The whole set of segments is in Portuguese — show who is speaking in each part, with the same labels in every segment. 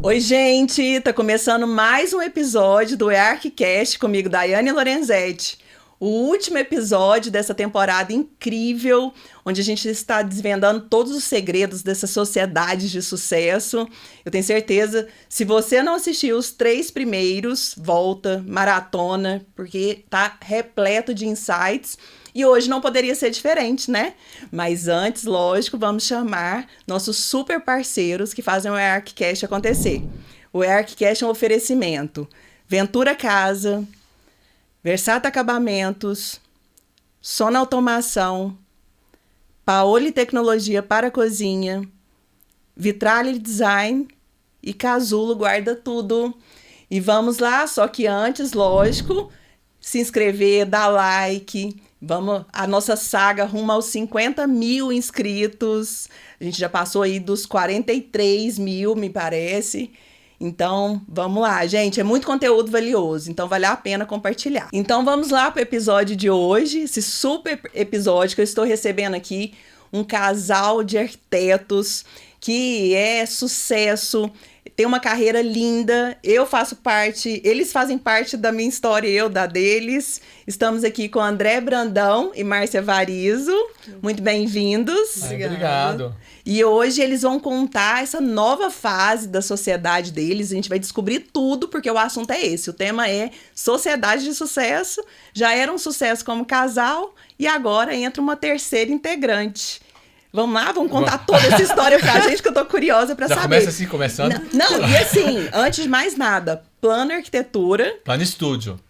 Speaker 1: Oi, gente! Tá começando mais um episódio do EARCcast comigo, Daiane Lorenzetti. O último episódio dessa temporada incrível, onde a gente está desvendando todos os segredos dessa sociedade de sucesso. Eu tenho certeza, se você não assistiu os 3 primeiros, volta, maratona, porque tá repleto de insights. E hoje não poderia ser diferente, né? Mas antes, lógico, vamos chamar nossos super parceiros que fazem o EARCcast acontecer. O EARCcast é um oferecimento Ventura Casa, Versata Acabamentos, Sona Automação, Paoli Tecnologia para Cozinha, Vitrali Design e Casulo Guarda Tudo. E vamos lá, só que antes, lógico, se inscrever, dar like. Vamos, a nossa saga rumo aos 50 mil inscritos. A gente já passou aí dos 43 mil, me parece. Então, vamos lá, gente. É muito conteúdo valioso, então vale a pena compartilhar. Então, vamos lá para o episódio de hoje. Esse super episódio que eu estou recebendo aqui. Um casal de arquitetos que é sucesso, tem uma carreira linda, eu faço parte, eles fazem parte da minha história e eu da deles. Estamos aqui com André Brandão e Márcia Varizo. Muito bem-vindos.
Speaker 2: Obrigado.
Speaker 1: E hoje eles vão contar essa nova fase da sociedade deles. A gente vai descobrir tudo, porque o assunto é esse. O tema é sociedade de sucesso. Já era um sucesso como casal e agora entra uma terceira integrante. Vamos lá, vamos contar toda essa história pra gente, que eu tô curiosa pra
Speaker 2: Já
Speaker 1: saber.
Speaker 2: começa assim, começando?
Speaker 1: Não, e assim, antes de mais nada, plano arquitetura.
Speaker 2: Plano estúdio.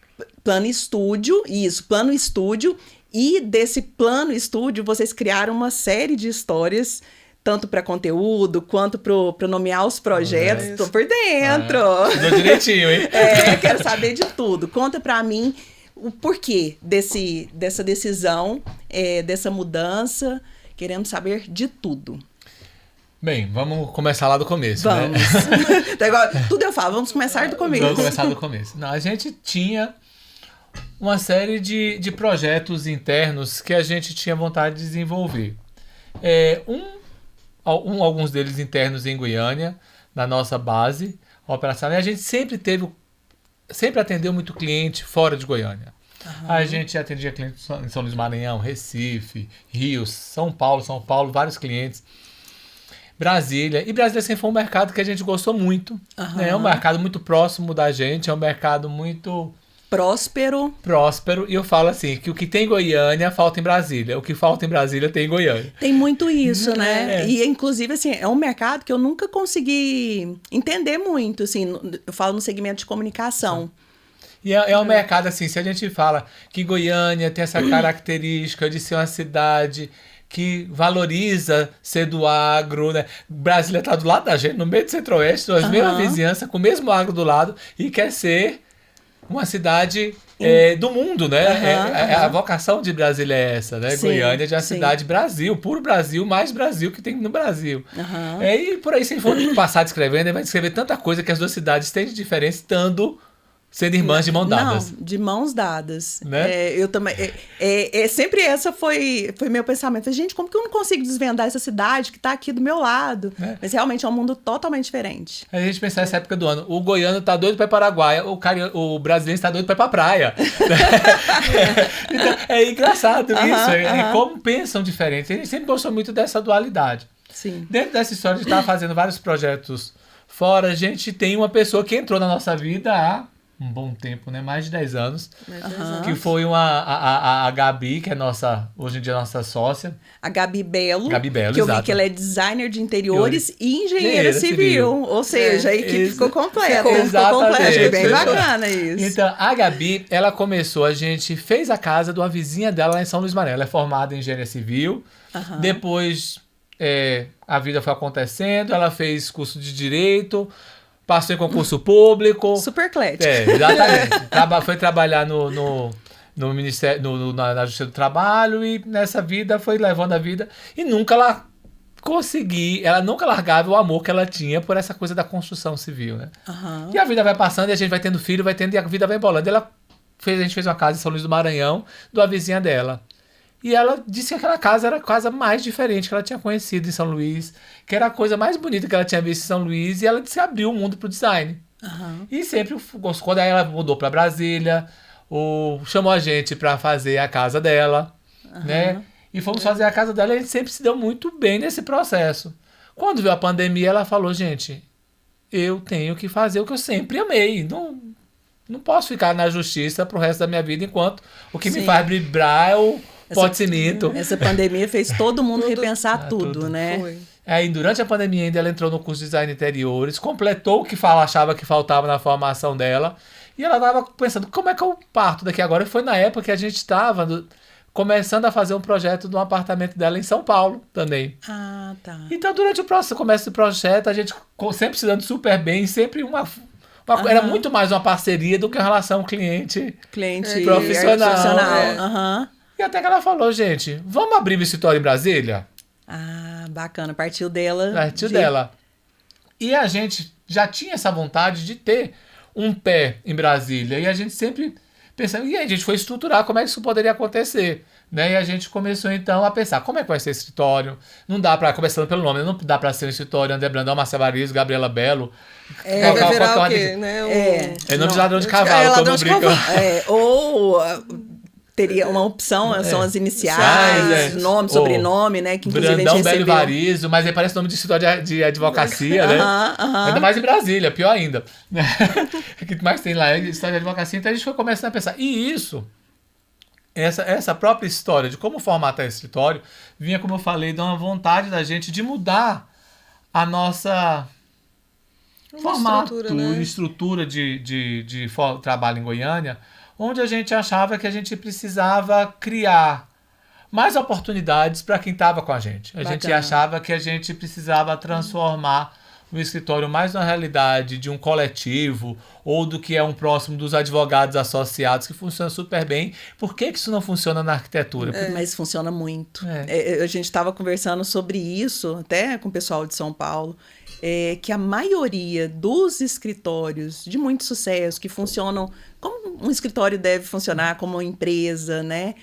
Speaker 1: Plano estúdio, isso, plano estúdio. E desse plano estúdio, vocês criaram uma série de histórias, tanto para conteúdo, quanto para nomear os projetos. Tô por dentro.
Speaker 2: Estudou direitinho, hein?
Speaker 1: Quero saber de tudo. Conta pra mim o porquê dessa decisão, dessa mudança. Queremos saber de tudo.
Speaker 2: Bem, vamos começar lá do começo,
Speaker 1: vamos.
Speaker 2: né?
Speaker 1: Tudo eu falo, vamos começar do começo.
Speaker 2: Vamos começar do começo. Não, a gente tinha uma série de projetos internos que a gente tinha vontade de desenvolver. Alguns deles internos em Goiânia, na nossa base operacional, e a gente sempre atendeu muito cliente fora de Goiânia. Uhum. A gente atendia clientes em São Luís Maranhão, Recife, Rio, São Paulo, vários clientes. Brasília. E Brasília sempre foi um mercado que a gente gostou muito.
Speaker 1: Uhum.
Speaker 2: Né? É um mercado muito próximo da gente, é um mercado muito...
Speaker 1: Próspero.
Speaker 2: E eu falo assim, que o que tem em Goiânia falta em Brasília. O que falta em Brasília tem em Goiânia.
Speaker 1: Tem muito isso, né? E, inclusive, assim, é um mercado que eu nunca consegui entender muito, assim. Eu falo no segmento de comunicação.
Speaker 2: E é um mercado, assim, se a gente fala que Goiânia tem essa característica de ser uma cidade que valoriza ser do agro, né? Brasília está do lado da gente, no meio do Centro-Oeste, as mesmas vizinhanças, com o mesmo agro do lado, e quer ser uma cidade do mundo, né? A vocação de Brasília é essa, né? Sim, Goiânia é uma cidade Brasil, puro Brasil, mais Brasil que tem no Brasil. E por aí, se for passar descrevendo, vai descrever tanta coisa que as duas cidades têm de diferença, estando sendo irmãs de mãos dadas.
Speaker 1: Não, de mãos dadas.
Speaker 2: Né?
Speaker 1: Eu também. Sempre essa foi meu pensamento. Gente, como que eu não consigo desvendar essa cidade que está aqui do meu lado? Mas realmente é um mundo totalmente diferente.
Speaker 2: A gente pensar nessa época do ano. O goiano tá doido para ir para Paraguai, o brasileiro está doido para ir para praia. Então, é engraçado isso. Como pensam diferente. A gente sempre gostou muito dessa dualidade.
Speaker 1: Sim.
Speaker 2: Dentro dessa história, a gente estava fazendo vários projetos fora. A gente tem uma pessoa que entrou na nossa vida há um bom tempo, né? Mais de 10 anos. Que foi a Gabi, que é hoje em dia nossa sócia.
Speaker 1: A Gabi Belo.
Speaker 2: Que
Speaker 1: exato. Eu vi que ela é designer de interiores e engenheira civil. Ou seja, a equipe ficou completa.
Speaker 2: Exatamente.
Speaker 1: Bem bacana isso.
Speaker 2: Então, a Gabi, ela começou, a gente fez a casa de uma vizinha dela lá em São Luís Maranhão. Ela é formada em engenharia civil. Depois, a vida foi acontecendo. Ela fez curso de direito. Passou em concurso público.
Speaker 1: Super eclético.
Speaker 2: Exatamente. Foi trabalhar no Ministério, na Justiça do Trabalho, e nessa vida foi levando a vida. E nunca ela nunca largava o amor que ela tinha por essa coisa da construção civil, né? E a vida vai passando, e a gente vai tendo filho, e a vida vai embolando. A gente fez uma casa em São Luís do Maranhão, de uma vizinha dela. E ela disse que aquela casa era a casa mais diferente que ela tinha conhecido em São Luís, que era a coisa mais bonita que ela tinha visto em São Luís, e ela disse que abriu o mundo pro design. E sempre gostou. Quando ela mudou para Brasília, chamou a gente para fazer a casa dela, né? E fomos fazer a casa dela, e a gente sempre se deu muito bem nesse processo. Quando veio a pandemia, ela falou, gente, eu tenho que fazer o que eu sempre amei. Não posso ficar na justiça pro resto da minha vida, enquanto o que me faz vibrar é o pote cimento.
Speaker 1: Essa pandemia fez todo mundo repensar tudo, né?
Speaker 3: Foi.
Speaker 2: Aí, durante a pandemia ainda, ela entrou no curso de design de interiores, completou o que achava que faltava na formação dela, e ela estava pensando, como é que eu parto daqui agora? E foi na época que a gente estava começando a fazer um projeto de um apartamento dela em São Paulo também.
Speaker 1: Ah, tá.
Speaker 2: Então, durante o começo do projeto, a gente sempre se dando super bem, sempre era muito mais uma parceria do que uma relação cliente profissional. E até que ela falou, gente, vamos abrir um escritório em Brasília?
Speaker 1: Ah, bacana. Partiu dela.
Speaker 2: E a gente já tinha essa vontade de ter um pé em Brasília. E a gente sempre pensando, e aí a gente foi estruturar como é que isso poderia acontecer. Né? E a gente começou então a pensar, como é que vai ser esse escritório? Não dá para, começando pelo nome, não dá para ser um escritório André Brandão, Márcia Varizo, Gabriela Belo.
Speaker 3: Vai virar o quê? Né?
Speaker 2: É nome de ladrão de cavalo, como brinca.
Speaker 1: Ou teria uma opção, são as iniciais, nome, sobrenome, né? Que inclusive
Speaker 2: Brandão,
Speaker 1: a gente
Speaker 2: Belo e
Speaker 1: recebeu.
Speaker 2: Varizo, mas aí parece nome de escritório de advocacia, né? Ainda mais em Brasília, pior ainda. O que mais tem lá é história de advocacia, então a gente foi começando a pensar. E isso, essa própria história de como formatar esse escritório, vinha, como eu falei, de uma vontade da gente de mudar a nossa estrutura de trabalho em Goiânia, onde a gente achava que a gente precisava criar mais oportunidades para quem estava com a gente. A gente achava que a gente precisava transformar o escritório mais na realidade de um coletivo ou do que é um próximo dos advogados associados, que funciona super bem. Por que isso não funciona na arquitetura?
Speaker 1: Mas funciona muito. A gente estava conversando sobre isso, até com o pessoal de São Paulo, que a maioria dos escritórios de muito sucesso, que funcionam como um escritório deve funcionar, como uma empresa, né?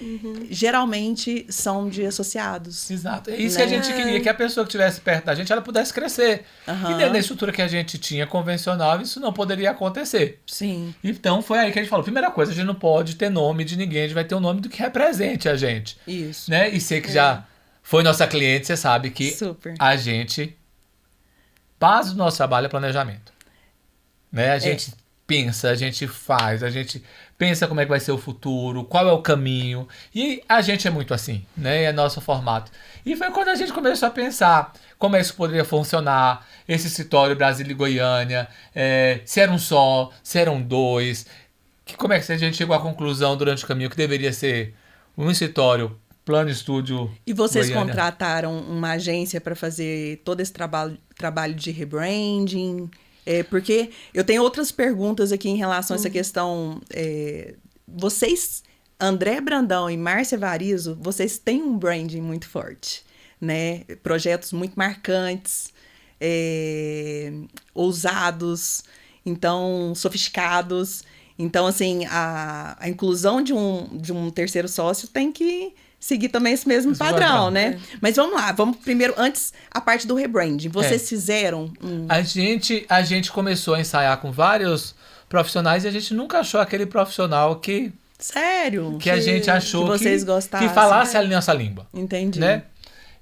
Speaker 1: Geralmente são de associados.
Speaker 2: Exato. É isso que a gente queria, que a pessoa que estivesse perto da gente, ela pudesse crescer. E dentro da estrutura que a gente tinha convencional, isso não poderia acontecer.
Speaker 1: Sim.
Speaker 2: Então foi aí que a gente falou, primeira coisa, a gente não pode ter nome de ninguém, a gente vai ter um nome do que represente a gente.
Speaker 1: Isso.
Speaker 2: Né? E você que já foi nossa cliente, você sabe que a gente... base do nosso trabalho é planejamento. Né? A gente pensa, a gente faz, a gente pensa como é que vai ser o futuro, qual é o caminho. E a gente é muito assim, né? É nosso formato. E foi quando a gente começou a pensar como isso poderia funcionar, esse escritório Brasília e Goiânia, se era um só, se eram dois, como é que a gente chegou à conclusão durante o caminho que deveria ser um escritório Plano Estúdio.
Speaker 1: E vocês
Speaker 2: Goiânia.
Speaker 1: Contrataram uma agência para fazer todo esse trabalho de rebranding? Porque eu tenho outras perguntas aqui em relação a essa questão. Vocês, André Brandão e Márcia Varizo, vocês têm um branding muito forte, né? Projetos muito marcantes, ousados, então sofisticados. Então, assim, a inclusão de um terceiro sócio tem que seguir também esse mesmo padrão, né? Mas vamos lá, vamos primeiro, antes, a parte do rebranding. Vocês fizeram
Speaker 2: A gente começou a ensaiar com vários profissionais e a gente nunca achou aquele profissional que...
Speaker 1: Sério?
Speaker 2: Que a gente achou
Speaker 1: que vocês gostassem.
Speaker 2: Que falasse a nossa língua.
Speaker 1: Entendi.
Speaker 2: Né?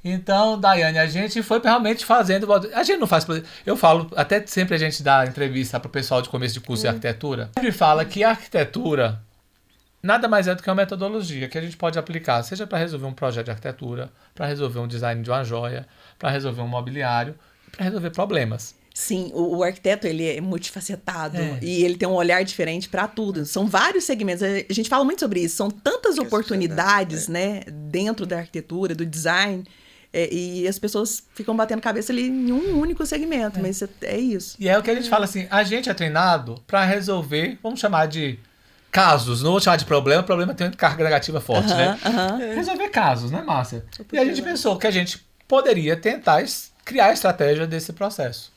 Speaker 2: Então, Daiane, a gente foi realmente fazendo... A gente não faz... Eu falo, até sempre a gente dá entrevista para o pessoal de começo de curso de arquitetura. Sempre fala que a arquitetura nada mais é do que uma metodologia que a gente pode aplicar, seja para resolver um projeto de arquitetura, para resolver um design de uma joia, para resolver um mobiliário, para resolver problemas.
Speaker 1: Sim, o arquiteto, ele é multifacetado e ele tem um olhar diferente para tudo. São vários segmentos, a gente fala muito sobre isso, são tantas oportunidades, né, dentro da arquitetura, do design, e as pessoas ficam batendo cabeça ali em um único segmento, mas é isso.
Speaker 2: E é o que a gente fala assim, a gente é treinado para resolver, vamos chamar de casos, não vou chamar de problema tem carga negativa forte, né? Resolver casos, né, Márcia? E a gente pensou que a gente poderia tentar criar a estratégia desse processo.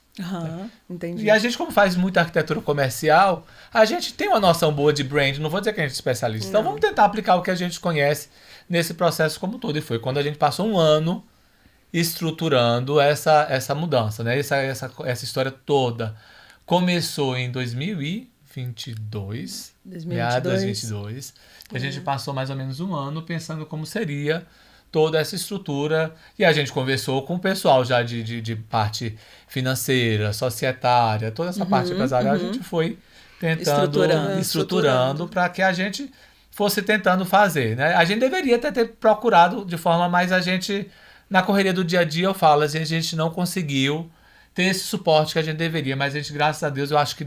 Speaker 1: Entendi.
Speaker 2: E a gente, como faz muita arquitetura comercial, a gente tem uma noção boa de brand, não vou dizer que a gente é especialista. Então vamos tentar aplicar o que a gente conhece nesse processo como todo. E foi quando a gente passou um ano estruturando essa mudança, né? Essa história toda. Começou em 2022, meados de 2022. A gente passou mais ou menos um ano pensando como seria toda essa estrutura. E a gente conversou com o pessoal já de parte financeira, societária, toda essa parte empresarial. A gente foi tentando, estruturando para que a gente fosse tentando fazer, né? A gente deveria ter procurado de forma, mas a gente, na correria do dia a dia, eu falo, a gente não conseguiu ter esse suporte que a gente deveria, mas a gente, graças a Deus, eu acho que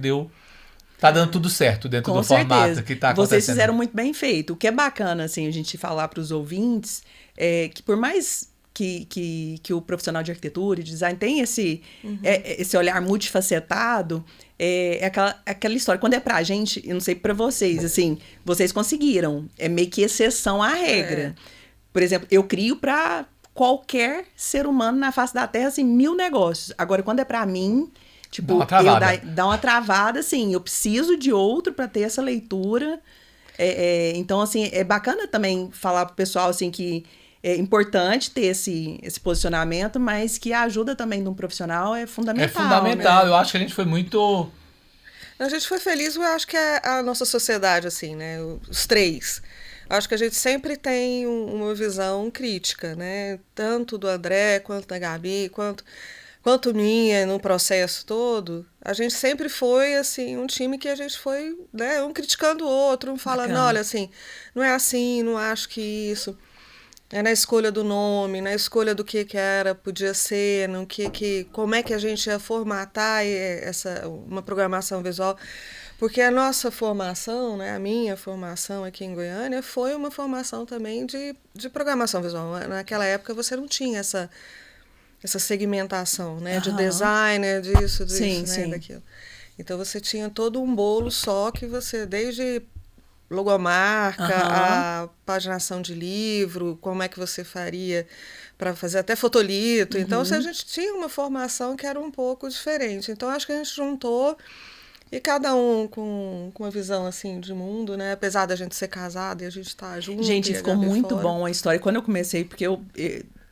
Speaker 2: tá dando tudo certo dentro do formato que tá acontecendo.
Speaker 1: Vocês fizeram muito bem feito. O que é bacana, assim, a gente falar para os ouvintes é que por mais que o profissional de arquitetura e design tem esse olhar multifacetado, é aquela história. Quando é pra gente, eu não sei pra vocês, assim, vocês conseguiram. É meio que exceção à regra. Por exemplo, eu crio pra qualquer ser humano na face da Terra, assim, 1000 negócios. Agora, quando é pra mim, tipo, dá uma travada, assim, eu preciso de outro pra ter essa leitura. Então, assim, é bacana também falar pro pessoal, assim, que é importante ter esse posicionamento, mas que a ajuda também de um profissional é fundamental.
Speaker 2: É fundamental.
Speaker 1: Né?
Speaker 2: Eu acho que a gente foi muito...
Speaker 3: A gente foi feliz, eu acho que é a nossa sociedade, assim, né? Os três. Acho que a gente sempre tem uma visão crítica, né? Tanto do André, quanto da Gabi, quanto minha no processo todo. A gente sempre foi, assim, um time que a gente foi, né? Um criticando o outro, um falando, olha, assim, não é assim, não acho que isso... É na escolha do nome, na escolha do que podia ser, como é que a gente ia formatar uma programação visual. Porque a nossa formação, né, a minha formação aqui em Goiânia, foi uma formação também de programação visual. Naquela época você não tinha essa segmentação, né, de designer, disso, né, daquilo. Então você tinha todo um bolo só que você, desde logomarca, a paginação de livro, como é que você faria para fazer até fotolito. Então, a gente tinha uma formação que era um pouco diferente. Então, acho que a gente juntou, e cada um com uma visão, assim, de mundo, né? Apesar da gente ser casado e a gente estar junto.
Speaker 1: Gente, ficou muito bom a história. Quando eu comecei, porque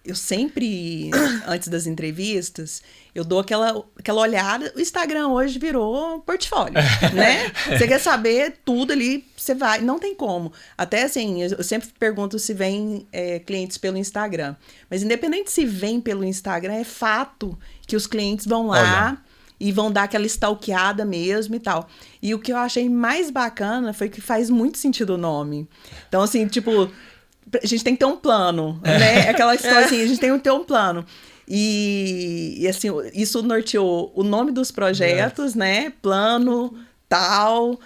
Speaker 1: eu sempre, antes das entrevistas, eu dou aquela olhada. O Instagram hoje virou portfólio, né? Você quer saber tudo ali, você vai. Não tem como. Até assim, eu sempre pergunto se vem clientes pelo Instagram. Mas independente se vem pelo Instagram, é fato que os clientes vão lá e vão dar aquela stalkeada mesmo e tal. E o que eu achei mais bacana foi que faz muito sentido o nome. Então, assim, tipo... A gente tem que ter um plano, né? Aquela história assim, a gente tem que ter um plano. E assim, isso norteou o nome dos projetos, né? Plano, tal,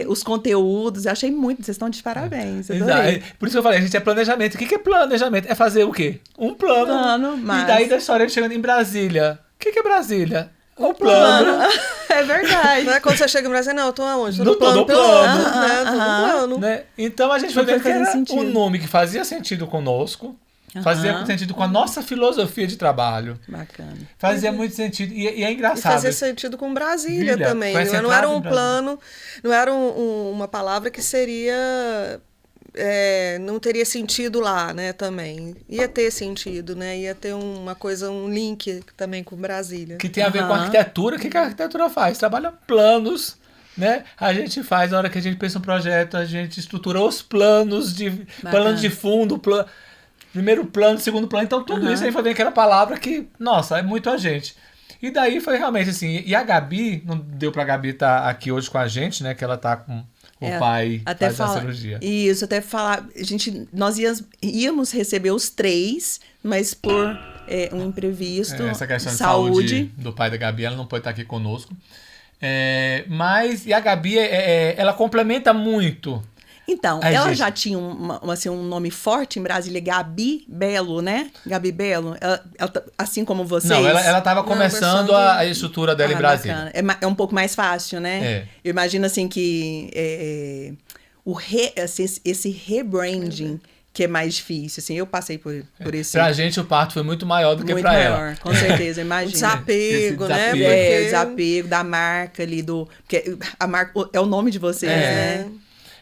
Speaker 1: os conteúdos. Eu achei muito, vocês estão de parabéns. Adorei.
Speaker 2: Por isso que eu falei, a gente é planejamento. O que é planejamento? É fazer o quê? Um plano.
Speaker 1: Mas...
Speaker 2: E daí da história chegando em Brasília. O que é Brasília? O plano.
Speaker 1: É verdade.
Speaker 3: Não é quando você chega em Brasília, não, eu tô aonde?
Speaker 2: Tô no plano.
Speaker 3: Plano.
Speaker 2: Né? Então a gente foi ver que era um nome que fazia sentido conosco, fazia sentido com a nossa filosofia de trabalho.
Speaker 1: Bacana.
Speaker 2: Fazia muito sentido. E é engraçado.
Speaker 3: E fazia sentido com Brasília também. Não era um plano, não era uma palavra que seria... não teria sentido lá, né, também. Ia ter sentido, né? Ia ter uma coisa, um link também com Brasília.
Speaker 2: Que tem a ver com a arquitetura. O que a arquitetura faz? Trabalha planos, né? A gente faz, na hora que a gente pensa um projeto, a gente estrutura os planos de fundo, primeiro plano, segundo plano. Então, tudo isso aí foi bem aquela palavra que, nossa, é muito a gente. E daí foi realmente assim. E a Gabi, não deu pra Gabi estar aqui hoje com a gente, né? Que ela tá com... O pai faz a cirurgia.
Speaker 1: Isso, até falar... Nós íamos receber os 3, mas por um imprevisto...
Speaker 2: Essa questão de saúde do pai da Gabi, ela não pode estar aqui conosco. E a Gabi, ela complementa muito.
Speaker 1: Então, ela já tinha um nome forte em Brasília, Gabi Belo, né? Gabi Belo. Ela, assim como vocês...
Speaker 2: Não, ela estava começando a estrutura dela em Brasília.
Speaker 1: É um pouco mais fácil, né? Eu imagino, assim, que esse rebranding que é mais difícil, assim, eu passei por esse...
Speaker 2: Pra gente o parto foi muito maior do que
Speaker 1: muito
Speaker 2: pra
Speaker 1: maior,
Speaker 2: ela.
Speaker 1: com certeza,
Speaker 3: O
Speaker 1: imagina.
Speaker 3: desapego, né?
Speaker 2: Esse
Speaker 1: É,
Speaker 3: Porque-
Speaker 1: desapego da marca ali, porque a marca é o nome de vocês, né?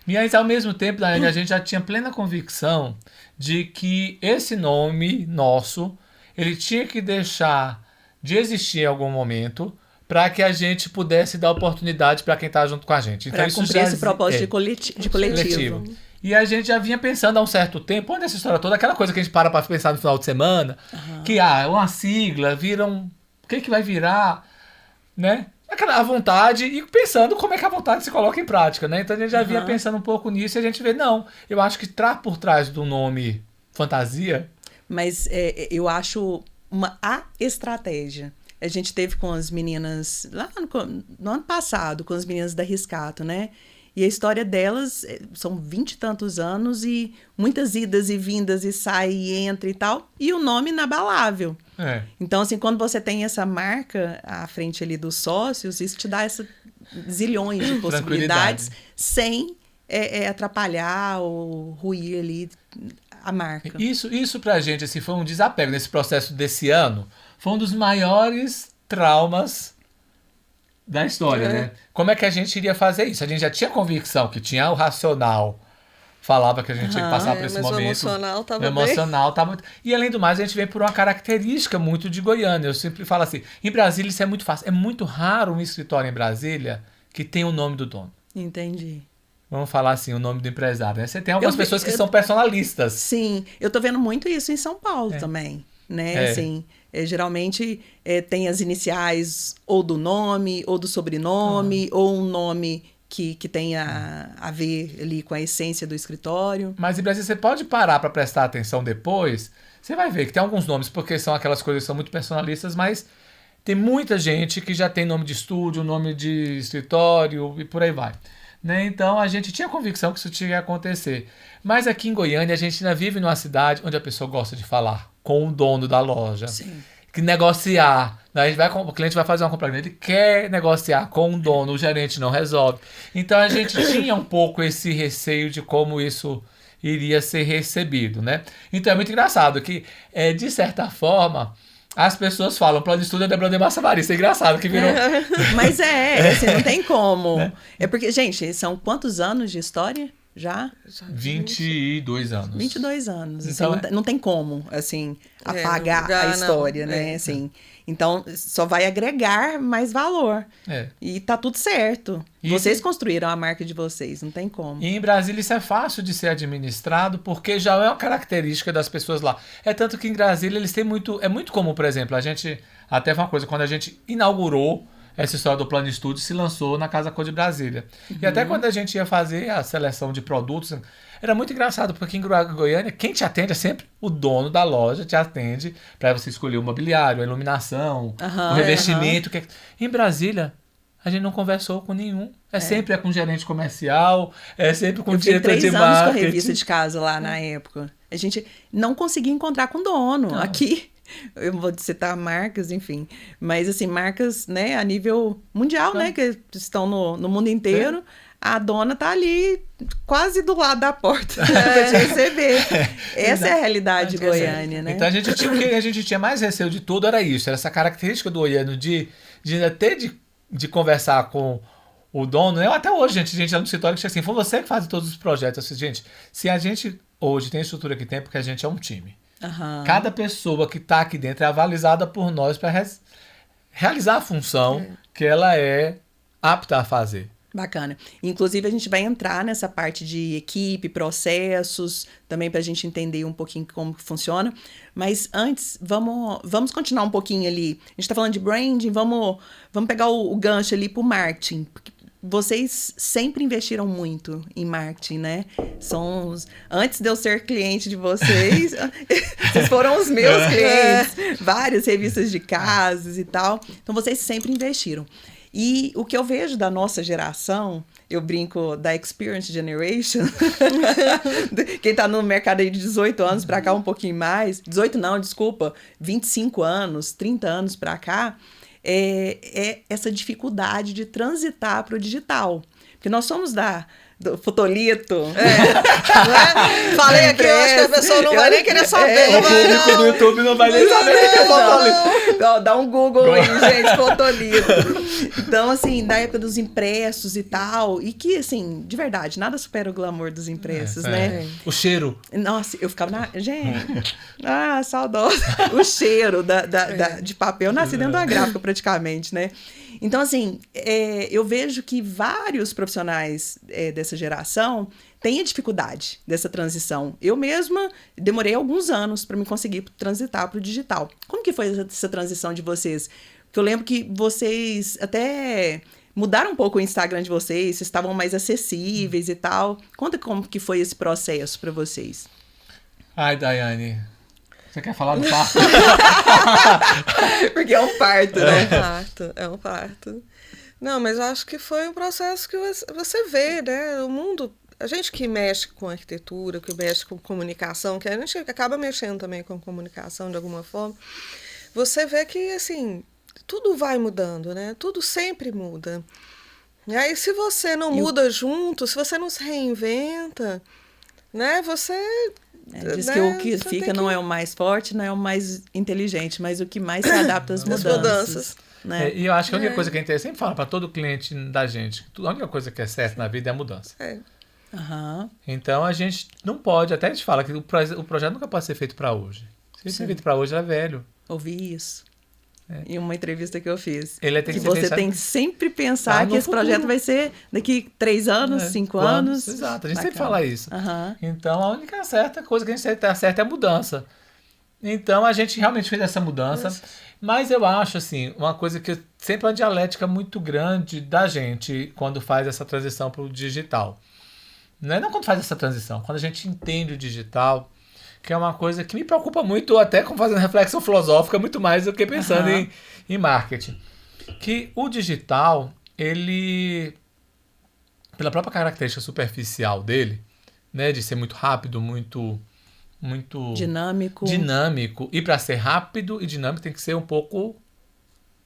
Speaker 2: Mas ao mesmo tempo, Daiane, a gente já tinha plena convicção de que esse nome nosso, ele tinha que deixar de existir em algum momento para que a gente pudesse dar oportunidade para quem está junto com a gente.
Speaker 1: Para
Speaker 2: isso
Speaker 1: cumprir
Speaker 2: já
Speaker 1: esse propósito
Speaker 2: é,
Speaker 1: de coletivo.
Speaker 2: E a gente já vinha pensando há um certo tempo, onde essa história toda, aquela coisa que a gente para pensar no final de semana, que uma sigla, o que vai virar, né? Aquela vontade e pensando como é que a vontade se coloca em prática, né? Então a gente já vinha pensando um pouco nisso e a gente vê, não, eu acho que por trás do nome fantasia...
Speaker 1: Mas eu acho a estratégia. A gente teve com as meninas, lá no ano passado, com as meninas da Riscato, né? E a história delas são 20 e tantos anos e muitas idas e vindas e sai e entra e tal. E o nome inabalável.
Speaker 2: É.
Speaker 1: Então, assim, quando você tem essa marca à frente ali dos sócios, isso te dá zilhões de possibilidades sem atrapalhar ou ruir ali a marca.
Speaker 2: Isso pra gente assim, foi um desapego nesse processo desse ano. Foi um dos maiores traumas da história, né? Como é que a gente iria fazer isso? A gente já tinha convicção que tinha o racional, falava que a gente tinha que passar por esse
Speaker 3: mas
Speaker 2: momento.
Speaker 3: o emocional tava
Speaker 2: O emocional tava... E além do mais, a gente vem por uma característica muito de Goiânia. Eu sempre falo assim, em Brasília isso é muito fácil. É muito raro um escritório em Brasília que tenha o nome do dono.
Speaker 1: Entendi.
Speaker 2: Vamos falar assim, o nome do empresário, né? Você tem algumas pessoas que são personalistas.
Speaker 1: Sim, eu tô vendo muito isso em São Paulo também, né? Assim, geralmente tem as iniciais ou do nome, ou do sobrenome, ou um nome que tenha a ver ali com a essência do escritório.
Speaker 2: Mas em Brasília você pode parar para prestar atenção depois, você vai ver que tem alguns nomes, porque são aquelas coisas que são muito personalistas, mas tem muita gente que já tem nome de estúdio, nome de escritório e por aí vai. Né? Então a gente tinha convicção que isso tinha que acontecer. Mas aqui em Goiânia a gente ainda vive numa cidade onde a pessoa gosta de falar com o dono da loja.
Speaker 1: Sim.
Speaker 2: Que negociar. O cliente vai fazer uma compra grande, ele quer negociar com o dono, o gerente não resolve. Então a gente tinha um pouco esse receio de como isso iria ser recebido. Né? Então é muito engraçado que, de certa forma, as pessoas falam, plano de estudo é Débora de Massa Maria. Isso é engraçado que virou.
Speaker 1: Mas assim, não tem como. É porque, gente, são quantos anos de história já?
Speaker 2: 22 anos.
Speaker 1: 22 anos.
Speaker 2: Então,
Speaker 1: assim, não tem como, assim, apagar a história, né? Assim, então, só vai agregar mais valor. E tá tudo certo. Vocês construíram a marca de vocês, não tem como.
Speaker 2: E em Brasília isso é fácil de ser administrado, porque já é uma característica das pessoas lá. É tanto que em Brasília eles têm muito... É muito comum, por exemplo, a gente... Até foi uma coisa, quando a gente inaugurou essa história do plano de estudo, se lançou na Casa Cor de Brasília. E até quando a gente ia fazer a seleção de produtos, era muito engraçado, porque em Goiânia, quem te atende é sempre o dono da loja, te atende para você escolher o mobiliário, a iluminação, o revestimento. Em Brasília, a gente não conversou com nenhum. Sempre com o gerente comercial, sempre com o diretor de marketing.
Speaker 1: 3 anos com a revista de casa lá na época. A gente não conseguia encontrar com o dono. Não. Aqui, eu vou citar marcas, enfim. Mas, assim, marcas, né, a nível mundial, né, que estão no mundo inteiro. A dona tá ali, quase do lado da porta, para te receber. Essa é a realidade de Goiânia, né?
Speaker 2: Então, o que a gente tinha mais receio de tudo era isso. Era essa característica do goiano de conversar com o dono. Eu até hoje, gente lá no escritório, que assim, foi você que faz todos os projetos. Assim, gente, se a gente hoje tem a estrutura que tem, porque a gente é um time. Cada pessoa que está aqui dentro é avalizada por nós para realizar a função que ela é apta a fazer.
Speaker 1: Bacana. Inclusive, a gente vai entrar nessa parte de equipe, processos, também para a gente entender um pouquinho como que funciona. Mas antes, vamos continuar um pouquinho ali. A gente está falando de branding, vamos pegar o gancho ali para o marketing. Porque vocês sempre investiram muito em marketing, né? Antes de eu ser cliente de vocês, vocês foram os meus clientes. Várias revistas de casas e tal. Então, vocês sempre investiram. E o que eu vejo da nossa geração, eu brinco da Experience Generation, quem tá no mercado aí de 18 anos pra cá, um pouquinho mais, 18 não, desculpa, 25 anos, 30 anos pra cá, é essa dificuldade de transitar para o digital. Porque nós somos do fotolito.
Speaker 3: Não é? Falei aqui, eu acho que a pessoa não vai nem querer saber.
Speaker 2: O público do YouTube não vai nem saber o que é fotolito.
Speaker 1: Dá um Google aí, gente, fotolito. Então, assim, da época dos impressos e tal, e que, assim, de verdade, nada supera o glamour dos impressos, né?
Speaker 2: O cheiro.
Speaker 1: Nossa, eu ficava na... Gente, saudosa. O cheiro de papel nasci dentro da gráfica, praticamente, né? Então, assim, eu vejo que vários profissionais dessa geração têm a dificuldade dessa transição. Eu mesma demorei alguns anos para me conseguir transitar para o digital. Como que foi essa transição de vocês? Porque eu lembro que vocês até mudaram um pouco o Instagram de vocês estavam mais acessíveis e tal. Conta como que foi esse processo para vocês.
Speaker 2: Ai, Daiane, você quer falar do parto?
Speaker 1: Porque é um parto, né?
Speaker 3: É um parto. Não, mas eu acho que foi um processo que você vê, né? O mundo, a gente que mexe com arquitetura, que mexe com comunicação, que a gente acaba mexendo também com comunicação de alguma forma, você vê que, assim, tudo vai mudando, né? Tudo sempre muda. E aí, se você não muda junto, se você não se reinventa, né? Você...
Speaker 1: diz que o que fica não é o mais forte, não é o mais inteligente, mas o que mais se adapta às mudanças. Né?
Speaker 2: E eu acho que a única coisa que a gente sempre fala para todo cliente da gente, a única coisa que é certa na vida é a mudança. Então a gente não pode, até a gente fala que o projeto nunca pode ser feito para hoje. Se ser feito para hoje, é velho.
Speaker 1: Ouvi isso. Em uma entrevista que eu fiz.
Speaker 2: Que
Speaker 1: você tem que sempre pensar que esse projeto vai ser daqui 3 anos, 5 anos.
Speaker 2: Exato, a gente sempre fala isso. Então, a única certa coisa que a gente tá certa é a mudança. Então, a gente realmente fez essa mudança. Mas eu acho, assim, uma coisa que sempre é uma dialética muito grande da gente quando faz essa transição para o digital. Não quando faz essa transição, quando a gente entende o digital, que é uma coisa que me preocupa muito, até com fazendo reflexão filosófica, muito mais do que pensando em marketing. Que o digital, ele, pela própria característica superficial dele, né, de ser muito rápido, muito dinâmico, e para ser rápido e dinâmico tem que ser um pouco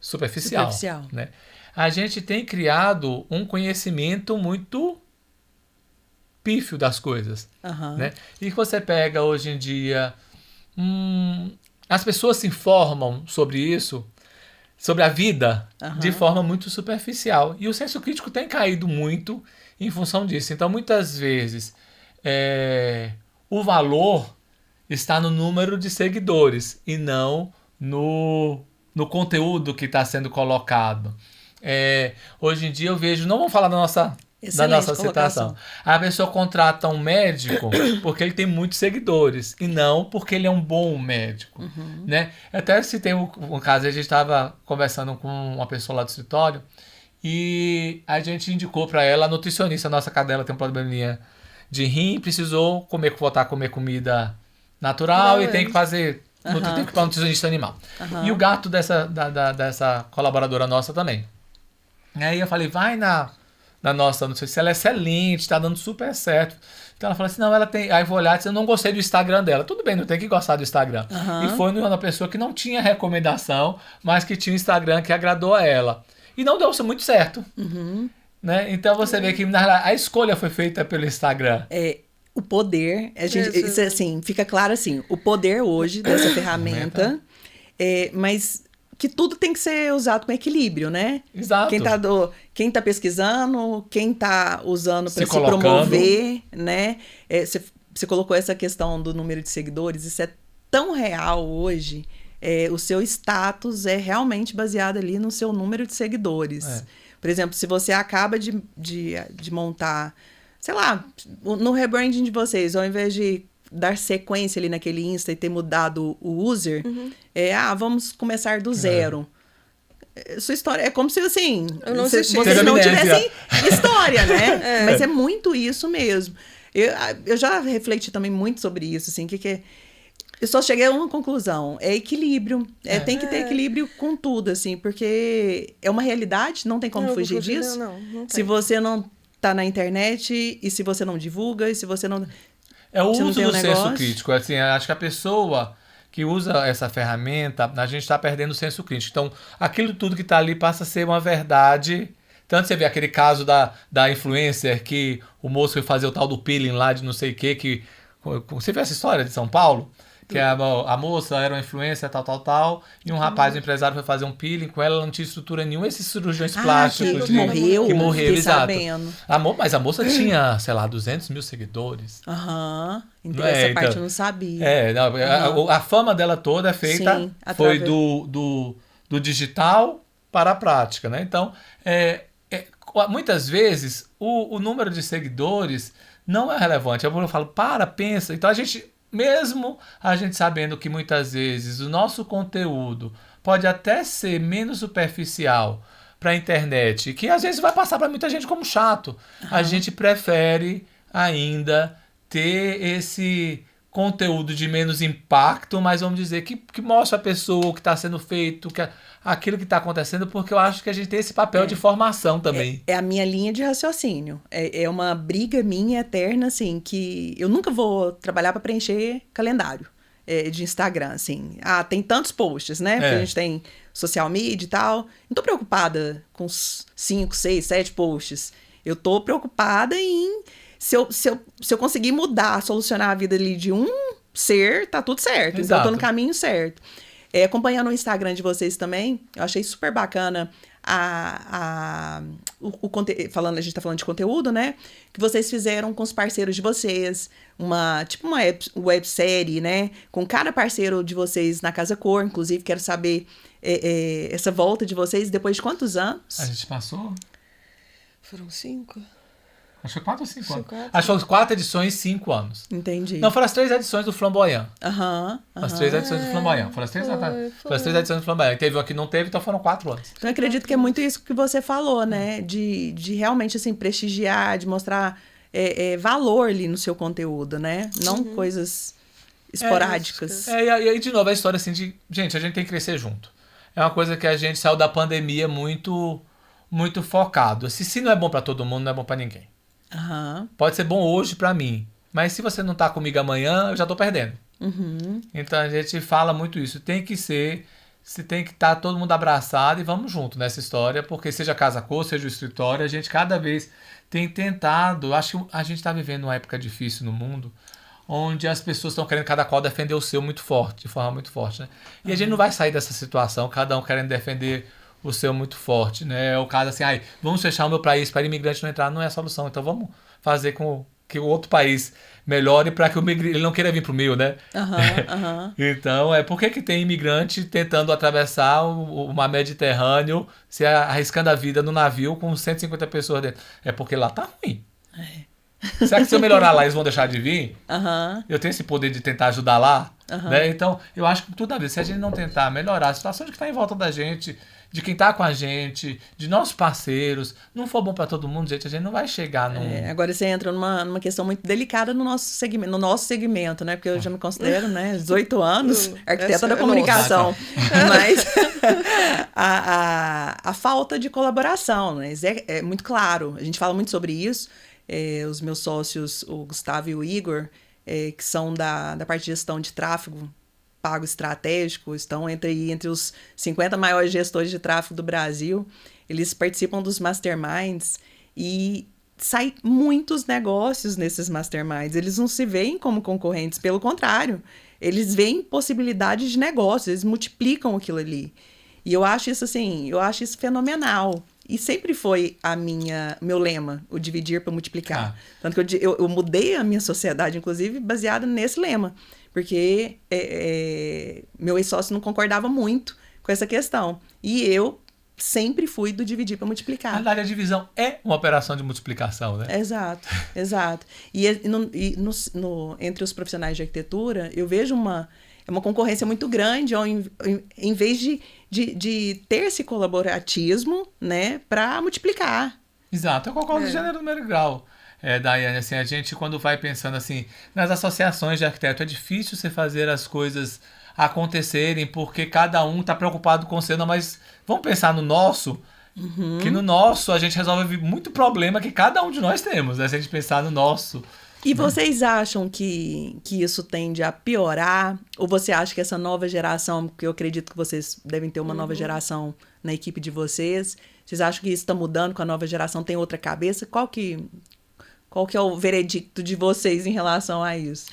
Speaker 2: superficial. Né? A gente tem criado um conhecimento muito pífio das coisas, né? E que você pega hoje em dia, as pessoas se informam sobre isso, sobre a vida, de forma muito superficial. E o senso crítico tem caído muito em função disso. Então, muitas vezes, o valor está no número de seguidores e não no conteúdo que está sendo colocado. Hoje em dia eu vejo, não vamos falar da nossa citação. A pessoa contrata um médico porque ele tem muitos seguidores e não porque ele é um bom médico. Né? Até se tem um caso, a gente estava conversando com uma pessoa lá do escritório e a gente indicou para ela, a nutricionista, a nossa cadela tem um probleminha de rim, precisou voltar a comer comida natural e tem que fazer, tem que ir para um nutricionista animal. E o gato dessa colaboradora nossa também. Aí eu falei, vai na nossa, não sei se ela é excelente, tá dando super certo. Então ela falou assim, não, ela tem... Aí eu vou olhar e disse, eu não gostei do Instagram dela. Tudo bem, não tem que gostar do Instagram. E foi uma pessoa que não tinha recomendação, mas que tinha um Instagram que agradou a ela. E não deu muito certo. Né? Então você vê que a escolha foi feita pelo Instagram.
Speaker 1: O poder, isso assim, fica claro assim, o poder hoje dessa ferramenta, mas... que tudo tem que ser usado com equilíbrio, né?
Speaker 2: Exato.
Speaker 1: Quem tá pesquisando, quem tá usando para se promover, né? Você colocou essa questão do número de seguidores, isso é tão real hoje. O seu status é realmente baseado ali no seu número de seguidores. Por exemplo, se você acaba de montar, sei lá, no rebranding de vocês, ao invés de dar sequência ali naquele Insta e ter mudado o user, vamos começar do zero. Sua história é como se, assim, vocês não tivessem história, né? Mas é muito isso mesmo. Eu já refleti também muito sobre isso, assim, eu só cheguei a uma conclusão, é equilíbrio. Tem que ter equilíbrio com tudo, assim, porque é uma realidade, não tem como fugir disso.
Speaker 3: Não tem.
Speaker 1: Se você não tá na internet, e se você não divulga, e se você não...
Speaker 2: É o uso do senso crítico. Assim, acho que a pessoa que usa essa ferramenta, a gente está perdendo o senso crítico. Então, aquilo tudo que está ali passa a ser uma verdade Tanto você vê aquele caso da influencer que o moço foi fazer o tal do peeling lá de não sei o que... Você viu essa história de São Paulo? Que a moça era uma influencer, tal, e um rapaz, um empresário, foi fazer um peeling com ela não tinha estrutura nenhuma, esses cirurgiões plásticos.
Speaker 1: Que morreu.
Speaker 2: Que morreu, exato.
Speaker 1: Sabendo.
Speaker 2: Mas a moça tinha, sei lá, 200 mil seguidores.
Speaker 1: Então, essa parte eu não sabia.
Speaker 2: A fama dela toda é feita,
Speaker 1: Sim,
Speaker 2: foi do digital para a prática, né? Então, muitas vezes, o número de seguidores não é relevante. Eu falo, pensa. Então, mesmo a gente sabendo que muitas vezes o nosso conteúdo pode até ser menos superficial para a internet, que às vezes vai passar para muita gente como chato, a gente prefere ainda ter esse conteúdo de menos impacto, mas vamos dizer que mostra a pessoa o que está sendo feito, aquilo que está acontecendo, porque eu acho que a gente tem esse papel de formação também.
Speaker 1: É a minha linha de raciocínio. É uma briga minha eterna, assim, que eu nunca vou trabalhar para preencher calendário de Instagram, assim. Tem tantos posts, né? Porque a gente tem social media e tal. Não tô preocupada com 5, 6, 7 posts. Eu tô preocupada em... Se eu conseguir mudar, solucionar a vida ali de um ser, tá tudo certo.
Speaker 2: Exato.
Speaker 1: Então eu tô no caminho certo. Acompanhando o Instagram de vocês também, eu achei super bacana a gente tá falando de conteúdo, né? Que vocês fizeram com os parceiros de vocês, uma websérie, né? Com cada parceiro de vocês na Casa Cor, inclusive quero saber essa volta de vocês depois de quantos anos?
Speaker 2: A gente passou?
Speaker 3: Foram 5?
Speaker 2: Acho que 4 ou 5 anos. Acho que foram 4 edições, 5 anos.
Speaker 1: Entendi.
Speaker 2: Não, foram as 3 edições do Flamboyant.
Speaker 1: As
Speaker 2: 3 edições do Flamboyant. Foram as 3 edições do Flamboyant. Teve uma que não teve, então foram 4 anos.
Speaker 1: Então, eu acredito que é muito isso que você falou, né? De realmente, assim, prestigiar, de mostrar valor ali no seu conteúdo, né? Não coisas esporádicas.
Speaker 2: E aí, de novo, a história assim de... Gente, a gente tem que crescer junto. É uma coisa que a gente saiu da pandemia muito, muito focado. Se não é bom pra todo mundo, não é bom pra ninguém. Pode ser bom hoje pra mim, mas se você não tá comigo amanhã, eu já tô perdendo. Então a gente fala muito isso. Tem que estar todo mundo abraçado e vamos junto nessa história, porque seja a Casa Cor, seja o escritório, a gente cada vez tem tentado. Acho que a gente tá vivendo uma época difícil no mundo, onde as pessoas estão querendo cada qual defender o seu muito forte, de forma muito forte, né? E a gente não vai sair dessa situação, cada um querendo defender o seu muito forte, né? O caso assim, vamos fechar o meu país para imigrante não entrar, não é a solução. Então vamos fazer com que o outro país melhore para que ele não queira vir pro meu, né? Então, por que tem imigrante tentando atravessar o mar Mediterrâneo, se arriscando a vida no navio com 150 pessoas dentro? É porque lá tá ruim. Será que se eu melhorar lá, eles vão deixar de vir? Eu tenho esse poder de tentar ajudar lá? Né? Então, eu acho que tudo a ver. Se a gente não tentar melhorar a situação de quem está em volta da gente, de quem está com a gente, de nossos parceiros, não for bom para todo mundo, gente, a gente não vai chegar num...
Speaker 1: Agora você entra numa questão muito delicada no nosso segmento, né? Porque eu já me considero, né, 18 anos, arquiteta da comunicação. Mas a falta de colaboração, né? É muito claro. A gente fala muito sobre isso. Os meus sócios, o Gustavo e o Igor, que são da parte de gestão de tráfego pago estratégico, estão entre os 50 maiores gestores de tráfego do Brasil. Eles participam dos masterminds e saem muitos negócios nesses masterminds. Eles não se veem como concorrentes, pelo contrário, eles veem possibilidades de negócio, eles multiplicam aquilo ali. E eu acho isso assim, fenomenal. E sempre foi meu lema, o dividir para multiplicar. Tanto que eu mudei a minha sociedade, inclusive, baseada nesse lema. Porque meu ex-sócio não concordava muito com essa questão. E eu sempre fui do dividir para multiplicar.
Speaker 2: Na verdade, a divisão é uma operação de multiplicação, né?
Speaker 1: Exato. E entre os profissionais de arquitetura, eu vejo uma concorrência muito grande, em vez de ter esse colaboratismo, né, para multiplicar.
Speaker 2: Exato, eu concordo com o gênero número grau. Daiane, assim, a gente quando vai pensando assim, nas associações de arquiteto, é difícil você fazer as coisas acontecerem, porque cada um está preocupado com o seu, mas vamos pensar no nosso, que no nosso a gente resolve muito problema que cada um de nós temos, né? Se a gente pensar no nosso
Speaker 1: E vocês acham que isso tende a piorar? Ou você acha que essa nova geração, porque eu acredito que vocês devem ter uma nova geração na equipe de vocês, vocês acham que isso está mudando com a nova geração, tem outra cabeça? Qual que é o veredicto de vocês em relação a isso?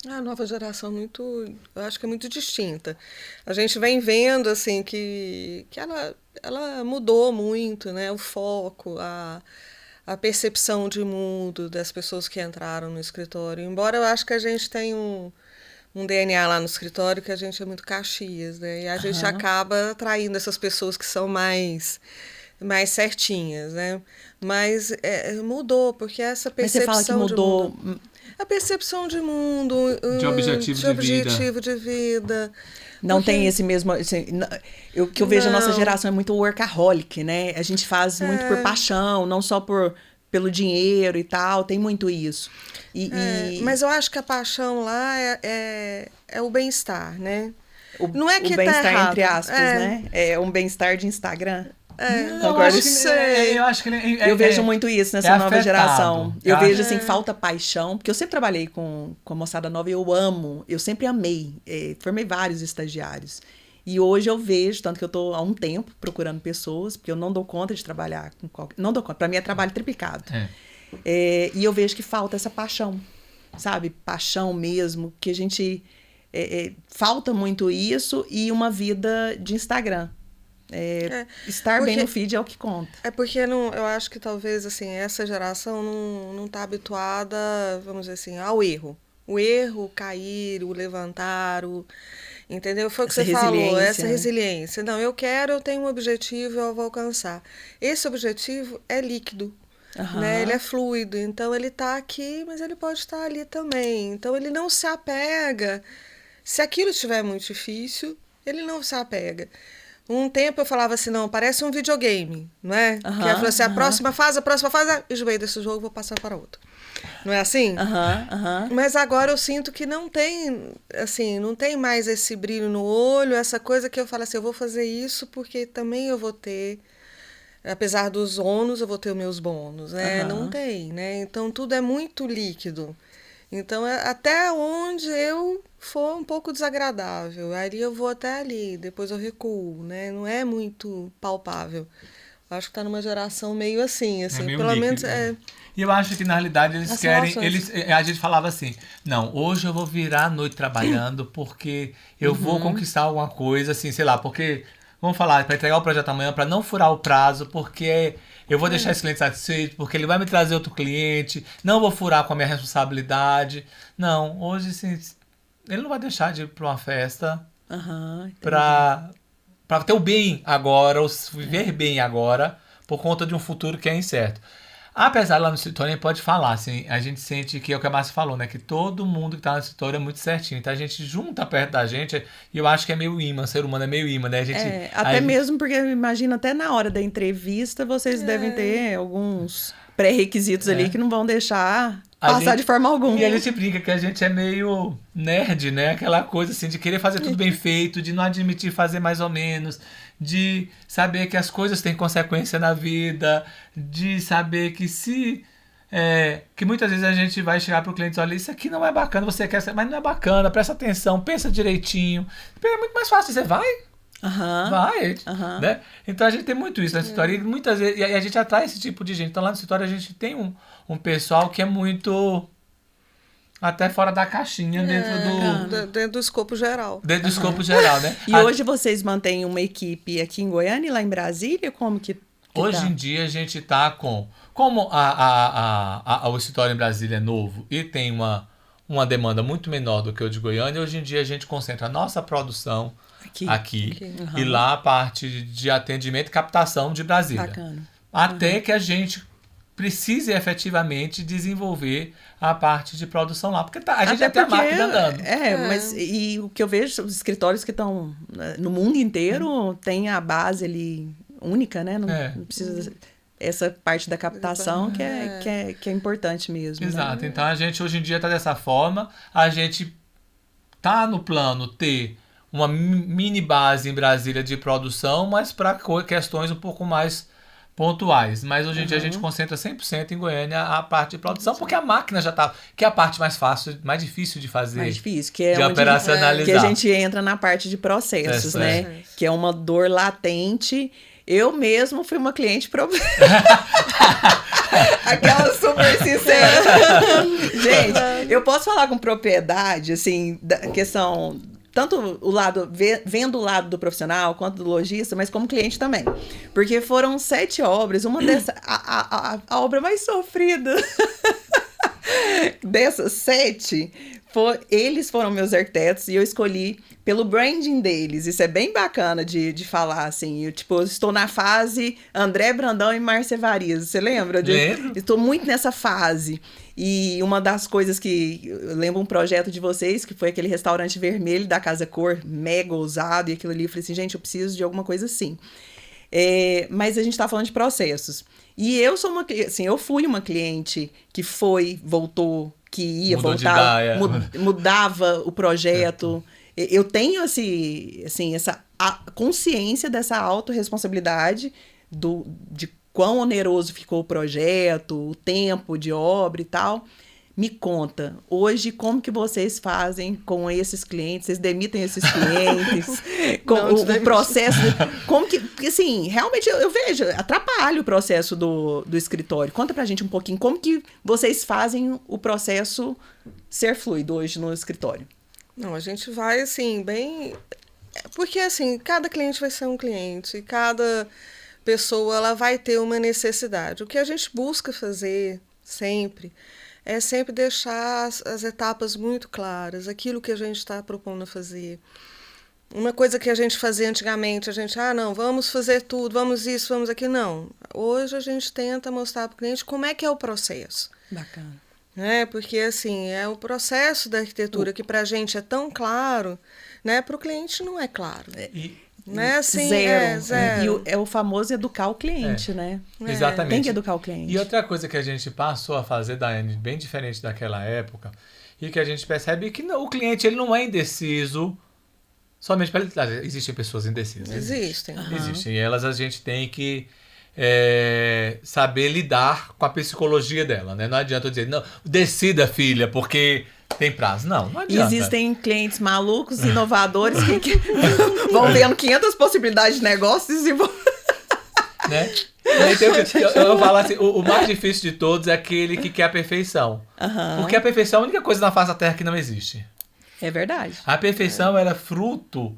Speaker 3: A nova geração eu acho que é muito distinta. A gente vem vendo assim que ela mudou muito, né? O foco, a percepção de mundo das pessoas que entraram no escritório. Embora eu acho que a gente tem um DNA lá no escritório que a gente é muito Caxias, né? E a gente acaba atraindo essas pessoas que são mais certinhas, né? Mas mudou, porque essa percepção.
Speaker 1: Mas você fala que mudou.
Speaker 3: A percepção de mundo,
Speaker 2: de objetivo
Speaker 3: de vida.
Speaker 1: Não tem esse mesmo. Eu vejo a nossa geração é muito workaholic, né? A gente faz muito por paixão, não só pelo dinheiro e tal, tem muito isso.
Speaker 3: Mas eu acho que a paixão lá é o bem-estar, né? Não é que
Speaker 1: o bem-estar,
Speaker 3: tá errado,
Speaker 1: entre aspas, né? É um bem-estar de Instagram.
Speaker 2: Eu acho que
Speaker 1: eu vejo muito isso nessa nova
Speaker 2: afetado.
Speaker 1: geração. Eu vejo assim, falta paixão, porque eu sempre trabalhei com a moçada nova e eu sempre amei. Formei vários estagiários. E hoje eu vejo, tanto que eu tô há um tempo procurando pessoas, porque eu não dou conta de trabalhar com qualquer. Não dou conta, para mim é trabalho triplicado. E eu vejo que falta essa paixão, sabe? Paixão mesmo, que a gente. Falta muito isso e uma vida de Instagram. Estar bem no feed é o que conta.
Speaker 3: É porque eu acho que talvez assim, essa geração não está habituada, vamos dizer assim, ao erro. O erro, o cair, o levantar, entendeu? Foi o que você falou, essa resiliência. Não, eu tenho um objetivo, eu vou alcançar. Esse objetivo é líquido, né? Ele é fluido, então ele está aqui, mas ele pode estar ali também. Então ele não se apega. Se aquilo estiver muito difícil, ele não se apega. Um tempo eu falava assim, não, parece um videogame, não é? Que eu falei assim, a próxima fase, enjoei desse jogo, vou passar para outro. Não é assim? Mas agora eu sinto que não tem mais esse brilho no olho, essa coisa que eu falo assim, eu vou fazer isso porque também eu vou ter, apesar dos ônus, eu vou ter os meus bônus, né? Não tem, né? Então tudo é muito líquido. Então, até onde eu for um pouco desagradável, aí eu vou até ali, depois eu recuo, né? Não é muito palpável. Acho que está numa geração meio assim,
Speaker 2: meio
Speaker 3: pelo
Speaker 2: líquido,
Speaker 3: menos
Speaker 2: E eu acho que, na realidade, eles querem... a gente falava assim, não, hoje eu vou virar a noite trabalhando porque eu vou conquistar alguma coisa, assim, sei lá, porque... Vamos falar, para entregar o projeto amanhã, para não furar o prazo, porque eu vou deixar esse cliente satisfeito, porque ele vai me trazer outro cliente, não vou furar com a minha responsabilidade. Não, hoje, assim, ele não vai deixar de ir para uma festa para ter o bem agora, ou viver bem agora, por conta de um futuro que é incerto. Apesar lá no escritório, a gente pode falar, assim, a gente sente que é o que a Márcia falou, né? Que todo mundo que está no escritório é muito certinho. Então a gente junta perto da gente e eu acho que é meio imã, ser humano é meio imã, né?
Speaker 1: Mesmo porque eu imagino até na hora da entrevista vocês devem ter alguns pré-requisitos ali que não vão deixar passar de forma alguma.
Speaker 2: E a gente brinca que a gente é meio nerd, né? Aquela coisa assim de querer fazer tudo bem feito, de não admitir fazer mais ou menos, de saber que as coisas têm consequência na vida, de saber que que muitas vezes a gente vai chegar para o cliente e olha, isso aqui não é bacana, você quer, mas não é bacana, presta atenção, pensa direitinho. É muito mais fácil, você vai. Vai, né? Então a gente tem muito isso na escritório e muitas vezes, e a gente atrai esse tipo de gente. Então lá no escritório a gente tem um pessoal que é muito até fora da caixinha,
Speaker 3: dentro do escopo geral.
Speaker 2: Dentro do escopo geral, né?
Speaker 1: E hoje vocês mantêm uma equipe aqui em Goiânia e lá em Brasília? Como que
Speaker 2: hoje em dia a gente tá como o escritório em Brasília é novo e tem uma demanda muito menor do que o de Goiânia, hoje em dia a gente concentra a nossa produção aqui. E lá a parte de atendimento e captação de Brasília.
Speaker 1: Bacana.
Speaker 2: Até que a gente precise efetivamente desenvolver a parte de produção lá. Porque a gente já tem a máquina andando.
Speaker 1: Mas e o que eu vejo, os escritórios que estão no mundo inteiro tem a base ali única, né? Não precisa... Essa parte da captação que é importante mesmo.
Speaker 2: Exato.
Speaker 1: Né?
Speaker 2: Então a gente hoje em dia está dessa forma. A gente está no plano ter uma mini base em Brasília de produção, mas para questões um pouco mais pontuais, mas hoje em dia a gente concentra 100% em Goiânia a parte de produção, porque a máquina já tá, que é a parte mais fácil, mais difícil de fazer,
Speaker 1: Mais difícil, que é
Speaker 2: de
Speaker 1: onde
Speaker 2: operacionalizar.
Speaker 1: que a gente entra na parte de processos, né? Que é uma dor latente. Eu mesmo fui uma cliente aquela super sincera. Gente, eu posso falar com propriedade, assim, da questão, tanto o lado, vendo o lado do profissional, quanto do lojista, mas como cliente também. Porque foram 7 obras, uma dessas, a obra mais sofrida dessas 7, eles foram meus arquitetos e eu escolhi pelo branding deles. Isso é bem bacana de falar, assim. Eu estou na fase André Brandão e Márcia Varizo. Você lembra?
Speaker 2: Lembro.
Speaker 1: Estou muito nessa fase. E uma das coisas que... Eu lembro um projeto de vocês, que foi aquele restaurante vermelho da Casa Cor, mega ousado, e aquilo ali. Eu falei assim, gente, eu preciso de alguma coisa assim. Mas a gente está falando de processos. E eu sou assim, eu fui uma cliente que voltou, que ia,
Speaker 2: Mudou
Speaker 1: voltar,
Speaker 2: de ideia.
Speaker 1: mudava o projeto. Eu tenho essa consciência dessa autorresponsabilidade de quão oneroso ficou o projeto, o tempo de obra e tal. Me conta, hoje, como que vocês fazem com esses clientes? Vocês demitem esses clientes? O processo... Como que... Assim, realmente, eu vejo, atrapalha o processo do escritório. Conta pra gente um pouquinho, como que vocês fazem o processo ser fluido hoje no escritório?
Speaker 3: Não, a gente vai, assim, bem... Porque, assim, cada cliente vai ser um cliente, cada pessoa ela vai ter uma necessidade. O que a gente busca fazer sempre é sempre deixar as etapas muito claras, aquilo que a gente está propondo a fazer. Uma coisa que a gente fazia antigamente, a gente, não, vamos fazer tudo, vamos isso, vamos aquilo. Não, hoje a gente tenta mostrar para o cliente como é que é o processo.
Speaker 1: Bacana.
Speaker 3: Porque, assim, é o processo da arquitetura que para a gente é tão claro, né? Para o cliente não é claro. Né? Assim,
Speaker 1: zero. E é o famoso educar o cliente, né?
Speaker 2: Exatamente.
Speaker 1: Tem que educar o cliente.
Speaker 2: E outra coisa que a gente passou a fazer, Daiane, bem diferente daquela época, e que a gente percebe que o cliente ele não é indeciso somente para ele. Existem pessoas indecisas.
Speaker 3: Existem.
Speaker 2: Existem. E elas a gente tem que saber lidar com a psicologia dela, né? Não adianta eu dizer, não, decida, filha, porque tem prazo. Não adianta.
Speaker 1: Existem clientes malucos, inovadores, que vão vendo 500 possibilidades de negócios e vão...
Speaker 2: Né? Eu falo assim, o mais difícil de todos é aquele que quer a perfeição. Porque a perfeição é a única coisa na face da Terra que não existe.
Speaker 1: É verdade.
Speaker 2: A perfeição ela é fruto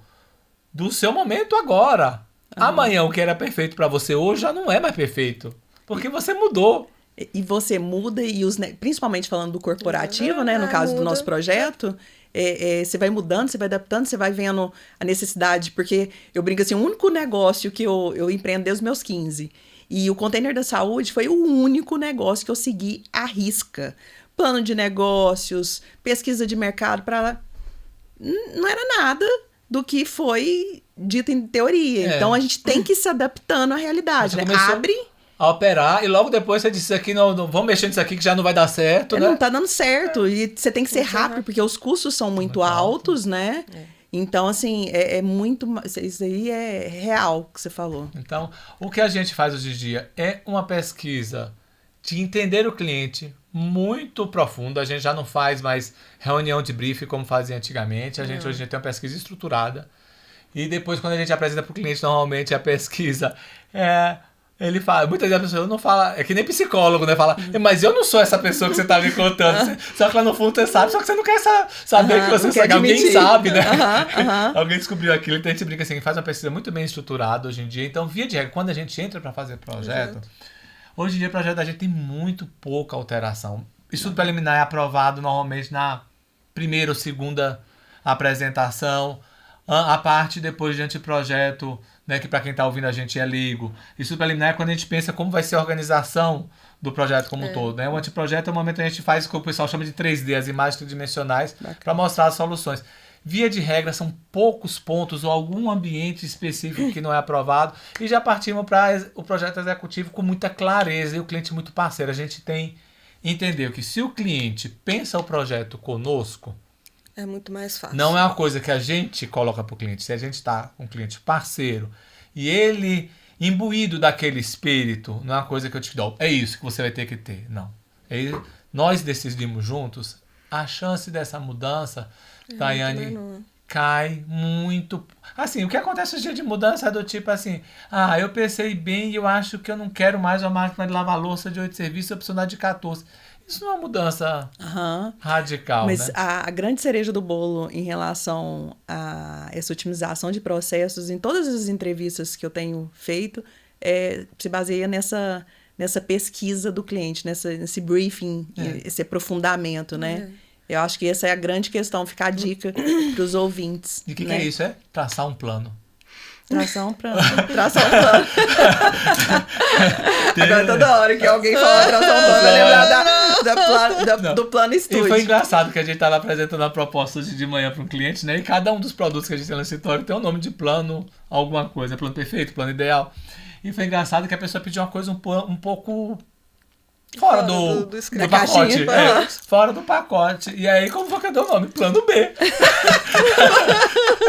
Speaker 2: do seu momento agora. Amanhã o que era perfeito para você hoje já não é mais perfeito. Porque você mudou.
Speaker 1: E você muda, e principalmente falando do corporativo, né? No caso do nosso projeto, você vai mudando, você vai adaptando, você vai vendo a necessidade. Porque eu brinco assim, o único negócio que eu empreendo desde os meus 15. E o Container da Saúde foi o único negócio que eu segui à risca. Plano de negócios, pesquisa de mercado, não era nada do que foi dito em teoria. Então a gente tem que ir se adaptando à realidade, né? Abre
Speaker 2: a operar e logo depois você disse aqui, não vamos mexer nisso aqui que já não vai dar certo, né?
Speaker 1: Não tá dando certo. E você tem que ser rápido, porque os custos são muito altos, né? Então, assim, é muito... Isso aí é real que você falou.
Speaker 2: Então, o que a gente faz hoje em dia é uma pesquisa de entender o cliente muito profunda. A gente já não faz mais reunião de briefing como fazia antigamente. A gente hoje em dia tem uma pesquisa estruturada. E depois, quando a gente apresenta para o cliente, normalmente a pesquisa ele fala, muitas vezes a pessoa não fala, é que nem psicólogo, né? Fala, mas eu não sou essa pessoa que você tá me contando. Só que lá no fundo você sabe, só que você não quer saber que você sabe. Alguém sabe, né? Alguém descobriu aquilo. Então a gente brinca assim, faz uma pesquisa muito bem estruturada hoje em dia. Então, via de regra, quando a gente entra para fazer projeto, hoje em dia o projeto da gente tem muito pouca alteração. Estudo preliminar é aprovado normalmente na primeira ou segunda apresentação. A parte depois de anteprojeto, né, que para quem está ouvindo a gente é leigo. Isso preliminar é quando a gente pensa como vai ser a organização do projeto como um todo. Né? O anteprojeto é o momento que a gente faz o que o pessoal chama de 3D, as imagens tridimensionais, para mostrar as soluções. Via de regra, são poucos pontos ou algum ambiente específico que não é aprovado e já partimos para o projeto executivo com muita clareza e o cliente muito parceiro. A gente tem entender que se o cliente pensa o projeto conosco,
Speaker 3: é muito mais fácil.
Speaker 2: Não é uma coisa que a gente coloca para o cliente. Se a gente está com um cliente parceiro e ele imbuído daquele espírito, não é uma coisa que eu te dou, é isso que você vai ter que ter, não. Nós decidimos juntos, a chance dessa mudança, Daiane, cai muito. Assim, o que acontece no dia de mudança é do tipo assim, eu pensei bem e eu acho que eu não quero mais uma máquina de lavar louça de 8 serviços, eu preciso de 14. Isso não é uma mudança radical,
Speaker 1: mas
Speaker 2: né?
Speaker 1: a grande cereja do bolo em relação a essa otimização de processos, em todas as entrevistas que eu tenho feito, se baseia nessa pesquisa do cliente, nesse briefing, esse aprofundamento, né? Eu acho que essa é a grande questão, ficar a dica para os ouvintes.
Speaker 2: E o que é isso? É traçar um plano.
Speaker 1: Traçar um plano. Agora toda hora que alguém fala traçar um plano, vai lembrar do plano estúdio.
Speaker 2: E foi engraçado que a gente estava apresentando a proposta hoje de manhã para um cliente, né? E cada um dos produtos que a gente tem no escritório tem um nome de plano, alguma coisa. Plano perfeito, plano ideal. E foi engraçado que a pessoa pediu uma coisa um pouco fora do pacote. Fora do pacote. E aí, como foi que eu dei o nome? Plano B.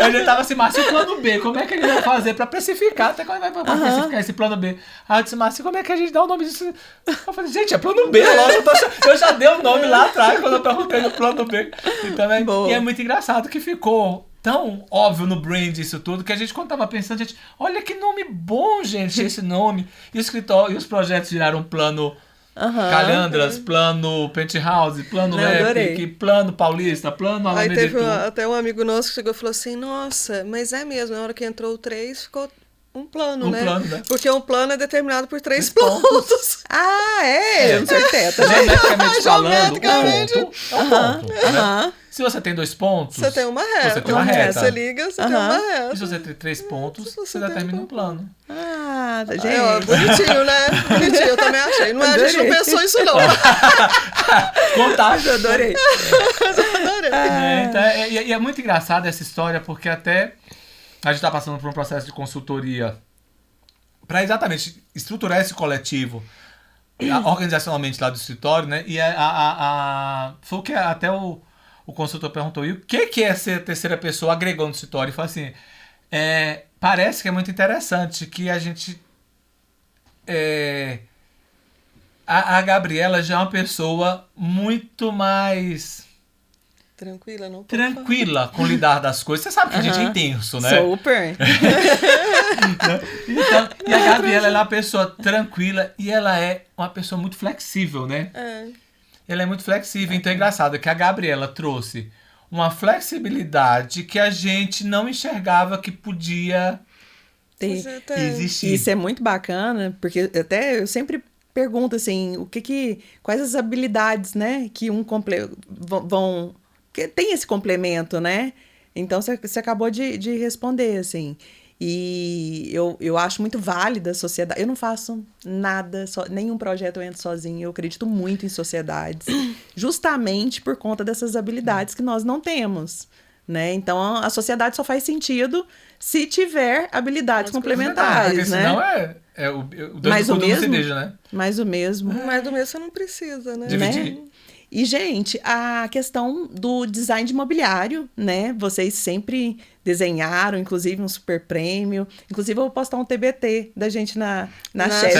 Speaker 2: Ele tava assim, Márcio, plano B, como é que ele vai fazer pra precificar? Até quando vai precificar esse plano B? Aí eu disse, Márcio, como é que a gente dá o nome disso? Eu falei, gente, é plano B, eu já dei o nome lá atrás quando eu perguntei no plano B. E é muito engraçado que ficou tão óbvio no brand isso tudo, que a gente, quando tava pensando, gente, olha que nome bom, gente, esse nome. E o escritório, e os projetos viraram plano Calhandras, plano Penthouse, plano Epic, plano Paulista, plano Alameda.
Speaker 3: Aí teve até um amigo nosso que chegou e falou assim, nossa, mas é mesmo, na hora que entrou o 3, ficou um plano, né? Porque um plano é determinado por 3 pontos.
Speaker 1: Eu não sou arquiteta.
Speaker 2: Geometricamente falando, um ponto é um ponto. Né? Se você tem 2 pontos,
Speaker 3: você tem uma reta.
Speaker 2: Você tem uma reta.
Speaker 3: Você liga, você tem uma reta.
Speaker 2: E se você tem 3 pontos, você determina um plano.
Speaker 3: Gente. Bonitinho, né? Bonitinho, eu também achei. Não, a gente não pensou isso, não.
Speaker 2: Contágio,
Speaker 1: adorei.
Speaker 2: E é muito engraçado essa história, porque até a gente está passando por um processo de consultoria para exatamente estruturar esse coletivo organizacionalmente lá do escritório, né? E foi o que até o consultor perguntou, e o que é ser terceira pessoa agregou no escritório? E falou assim, parece que é muito interessante que a gente... a Gabriela já é uma pessoa muito mais... Tranquila com lidar das coisas. Você sabe que a gente é intenso, né?
Speaker 1: Super.
Speaker 2: Então, e a Gabriela é uma pessoa tranquila e ela é uma pessoa muito flexível, né? Ela é muito flexível. Então é engraçado que a Gabriela trouxe uma flexibilidade que a gente não enxergava que podia existir.
Speaker 1: Isso é muito bacana, porque até eu sempre pergunto assim, quais as habilidades, né, que vão que tem esse complemento, né? Então, você acabou de responder, assim. E eu acho muito válida a sociedade. Eu não faço nada, nenhum projeto eu entro sozinha. Eu acredito muito em sociedades, justamente por conta dessas habilidades que nós não temos, né? Então, a sociedade só faz sentido se tiver habilidades complementares,
Speaker 2: porque
Speaker 1: né?
Speaker 2: Senão o mais o mesmo, né?
Speaker 1: Mais o mesmo.
Speaker 3: Mais do mesmo você não precisa, né?
Speaker 2: Dividir.
Speaker 1: Né? E, gente, a questão do design de mobiliário, né? Vocês sempre desenharam, inclusive um super prêmio. Inclusive, eu vou postar um TBT da gente na Chess.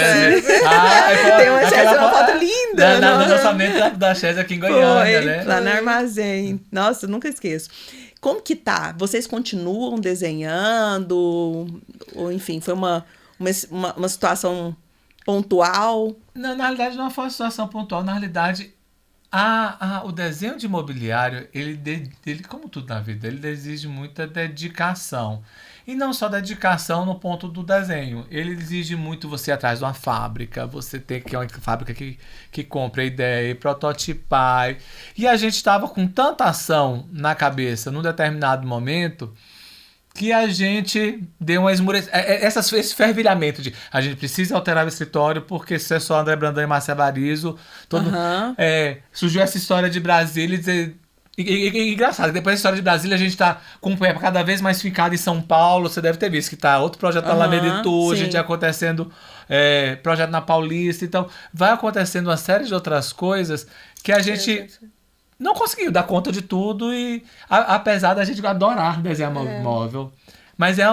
Speaker 1: Tem uma foto linda.
Speaker 2: No lançamento da Chess aqui em Goiânia, né?
Speaker 1: Lá no armazém. Nossa, nunca esqueço. Como que tá? Vocês continuam desenhando? Ou, enfim, foi uma situação pontual?
Speaker 2: Não, na realidade, não foi uma situação pontual. Na realidade... o desenho de mobiliário, ele, como tudo na vida, ele exige muita dedicação. E não só dedicação no ponto do desenho. Ele exige muito você ir atrás de uma fábrica, você ter que ir uma fábrica que compre a ideia e prototipar. E a gente estava com tanta ação na cabeça num determinado momento que a gente deu uma esmurecida. Esse fervilhamento de a gente precisa alterar o escritório porque se é só André Brandão e Márcia Barizo, surgiu essa história de Brasília e engraçado, depois da história de Brasília a gente tá com o pé cada vez mais fincado em São Paulo. Você deve ter visto que tá outro projeto na Alameda e Itu, gente acontecendo projeto na Paulista. Então vai acontecendo uma série de outras coisas que a gente não conseguiu dar conta de tudo. E apesar da gente adorar desenhar móvel, Mas é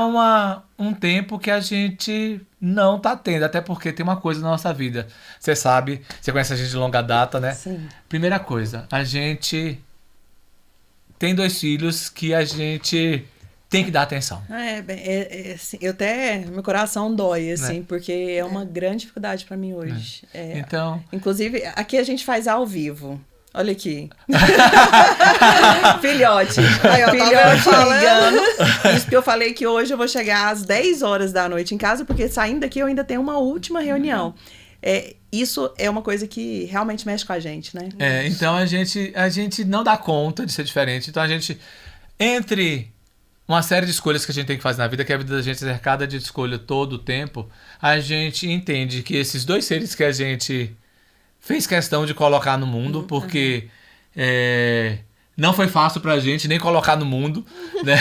Speaker 2: um tempo que a gente não tá tendo, até porque tem uma coisa na nossa vida. Você sabe, você conhece a gente de longa data, né?
Speaker 1: Sim.
Speaker 2: Primeira coisa, a gente tem 2 filhos que a gente tem que dar atenção.
Speaker 1: Assim, meu coração dói, assim, porque é uma grande dificuldade para mim hoje.
Speaker 2: Então,
Speaker 1: Inclusive, aqui a gente faz ao vivo. Olha aqui. Filhote.
Speaker 3: Aí, ó,
Speaker 1: Filhote
Speaker 3: tá
Speaker 1: ligando. Isso que eu falei que hoje eu vou chegar às 10 horas da noite em casa, porque saindo daqui eu ainda tenho uma última reunião. Isso é uma coisa que realmente mexe com a gente, né?
Speaker 2: então a gente não dá conta de ser diferente. Então a gente, entre uma série de escolhas que a gente tem que fazer na vida, que a vida da gente é cercada de escolha todo o tempo, a gente entende que esses 2 seres que a gente fez questão de colocar no mundo, porque não foi fácil pra gente nem colocar no mundo, né?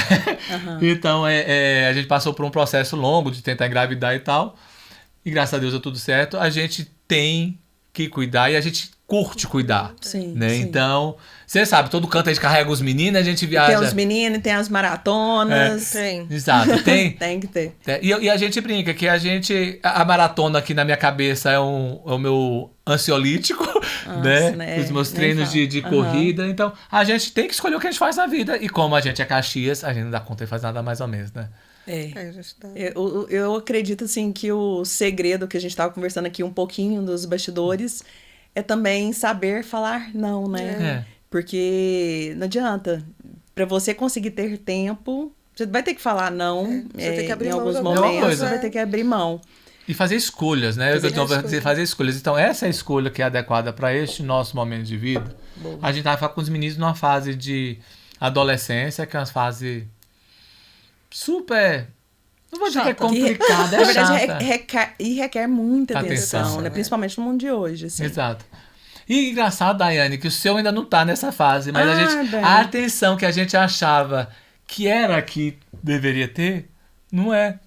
Speaker 2: Então a gente passou por um processo longo de tentar engravidar e tal, e graças a Deus deu tudo certo. A gente tem que cuidar e a gente curte cuidar,
Speaker 1: Sim,
Speaker 2: né?
Speaker 1: sim.
Speaker 2: Então, você sabe, todo canto a gente carrega os meninos, a gente viaja.
Speaker 1: Tem os meninos, tem as maratonas.
Speaker 3: Tem.
Speaker 2: Exato, tem.
Speaker 1: Tem que ter.
Speaker 2: E a gente brinca que a maratona aqui na minha cabeça é o meu ansiolítico, né? Os meus treinos de corrida. Então, a gente tem que escolher o que a gente faz na vida. E como a gente é Caxias, a gente não dá conta de fazer nada mais ou menos, né?
Speaker 3: A gente tá...
Speaker 1: Eu acredito, assim, que o segredo que a gente estava conversando aqui um pouquinho dos bastidores é também saber falar não, né? Porque não adianta. Para você conseguir ter tempo, você vai ter que falar não.
Speaker 3: Você tem que abrir
Speaker 1: em
Speaker 3: mão
Speaker 1: alguns
Speaker 3: de
Speaker 1: momentos,
Speaker 3: alguma
Speaker 1: você vai ter que abrir mão.
Speaker 2: E fazer escolhas, né? Fazer escolhas. Então, essa é a escolha que é adequada para este nosso momento de vida.
Speaker 1: Boa.
Speaker 2: A gente tava com os meninos numa fase de adolescência, que é uma fase super... Não vou dizer que é complicada,
Speaker 1: Na
Speaker 2: é
Speaker 1: verdade,
Speaker 2: chata.
Speaker 1: requer muita
Speaker 2: Atenção,
Speaker 1: atenção, né? Principalmente no mundo de hoje, assim.
Speaker 2: Exato. E engraçado, Daiane, que o seu ainda não tá nessa fase, mas
Speaker 1: bem.
Speaker 2: a atenção que a gente achava que era a que deveria ter, não é.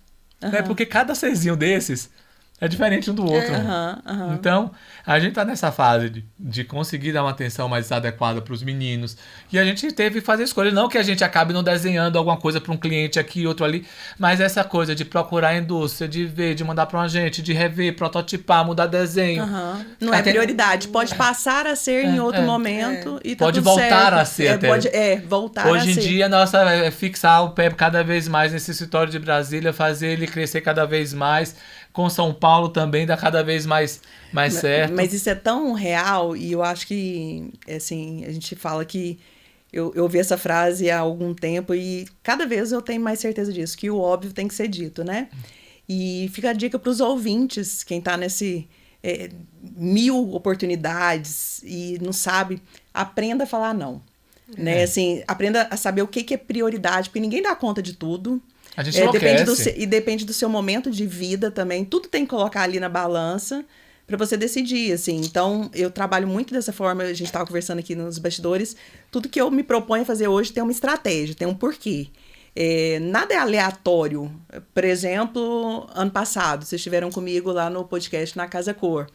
Speaker 2: Né? Porque cada serzinho desses é diferente um do outro. Então, a gente tá nessa fase de conseguir dar uma atenção mais adequada para os meninos. E a gente teve que fazer escolha. Não que a gente acabe não desenhando alguma coisa para um cliente aqui, outro ali, mas essa coisa de procurar a indústria, de ver, de mandar para um agente, de rever, prototipar, mudar desenho.
Speaker 1: Não é prioridade. Pode passar a ser em outro momento e tá
Speaker 2: pode
Speaker 1: tudo
Speaker 2: voltar
Speaker 1: certo.
Speaker 2: a ser até.
Speaker 1: Voltar
Speaker 2: Hoje
Speaker 1: a
Speaker 2: em
Speaker 1: ser.
Speaker 2: dia, nossa, é fixar o pé cada vez mais nesse escritório de Brasília, fazer ele crescer cada vez mais. Com São Paulo também dá cada vez mais certo.
Speaker 1: Mas isso é tão real, e eu acho que, assim, a gente fala que... Eu ouvi essa frase há algum tempo e cada vez eu tenho mais certeza disso, que o óbvio tem que ser dito, né? E fica a dica para os ouvintes, quem está nesse 1000 oportunidades e não sabe, aprenda a falar não. Né? Assim, aprenda a saber o que é prioridade, porque ninguém dá conta de tudo.
Speaker 2: A gente enlouquece.
Speaker 1: E depende do seu momento de vida também. Tudo tem que colocar ali na balança para você decidir, assim. Então, eu trabalho muito dessa forma. A gente estava conversando aqui nos bastidores. Tudo que eu me proponho a fazer hoje tem uma estratégia, tem um porquê. Nada é aleatório. Por exemplo, ano passado, vocês estiveram comigo lá no podcast na Casa Cor.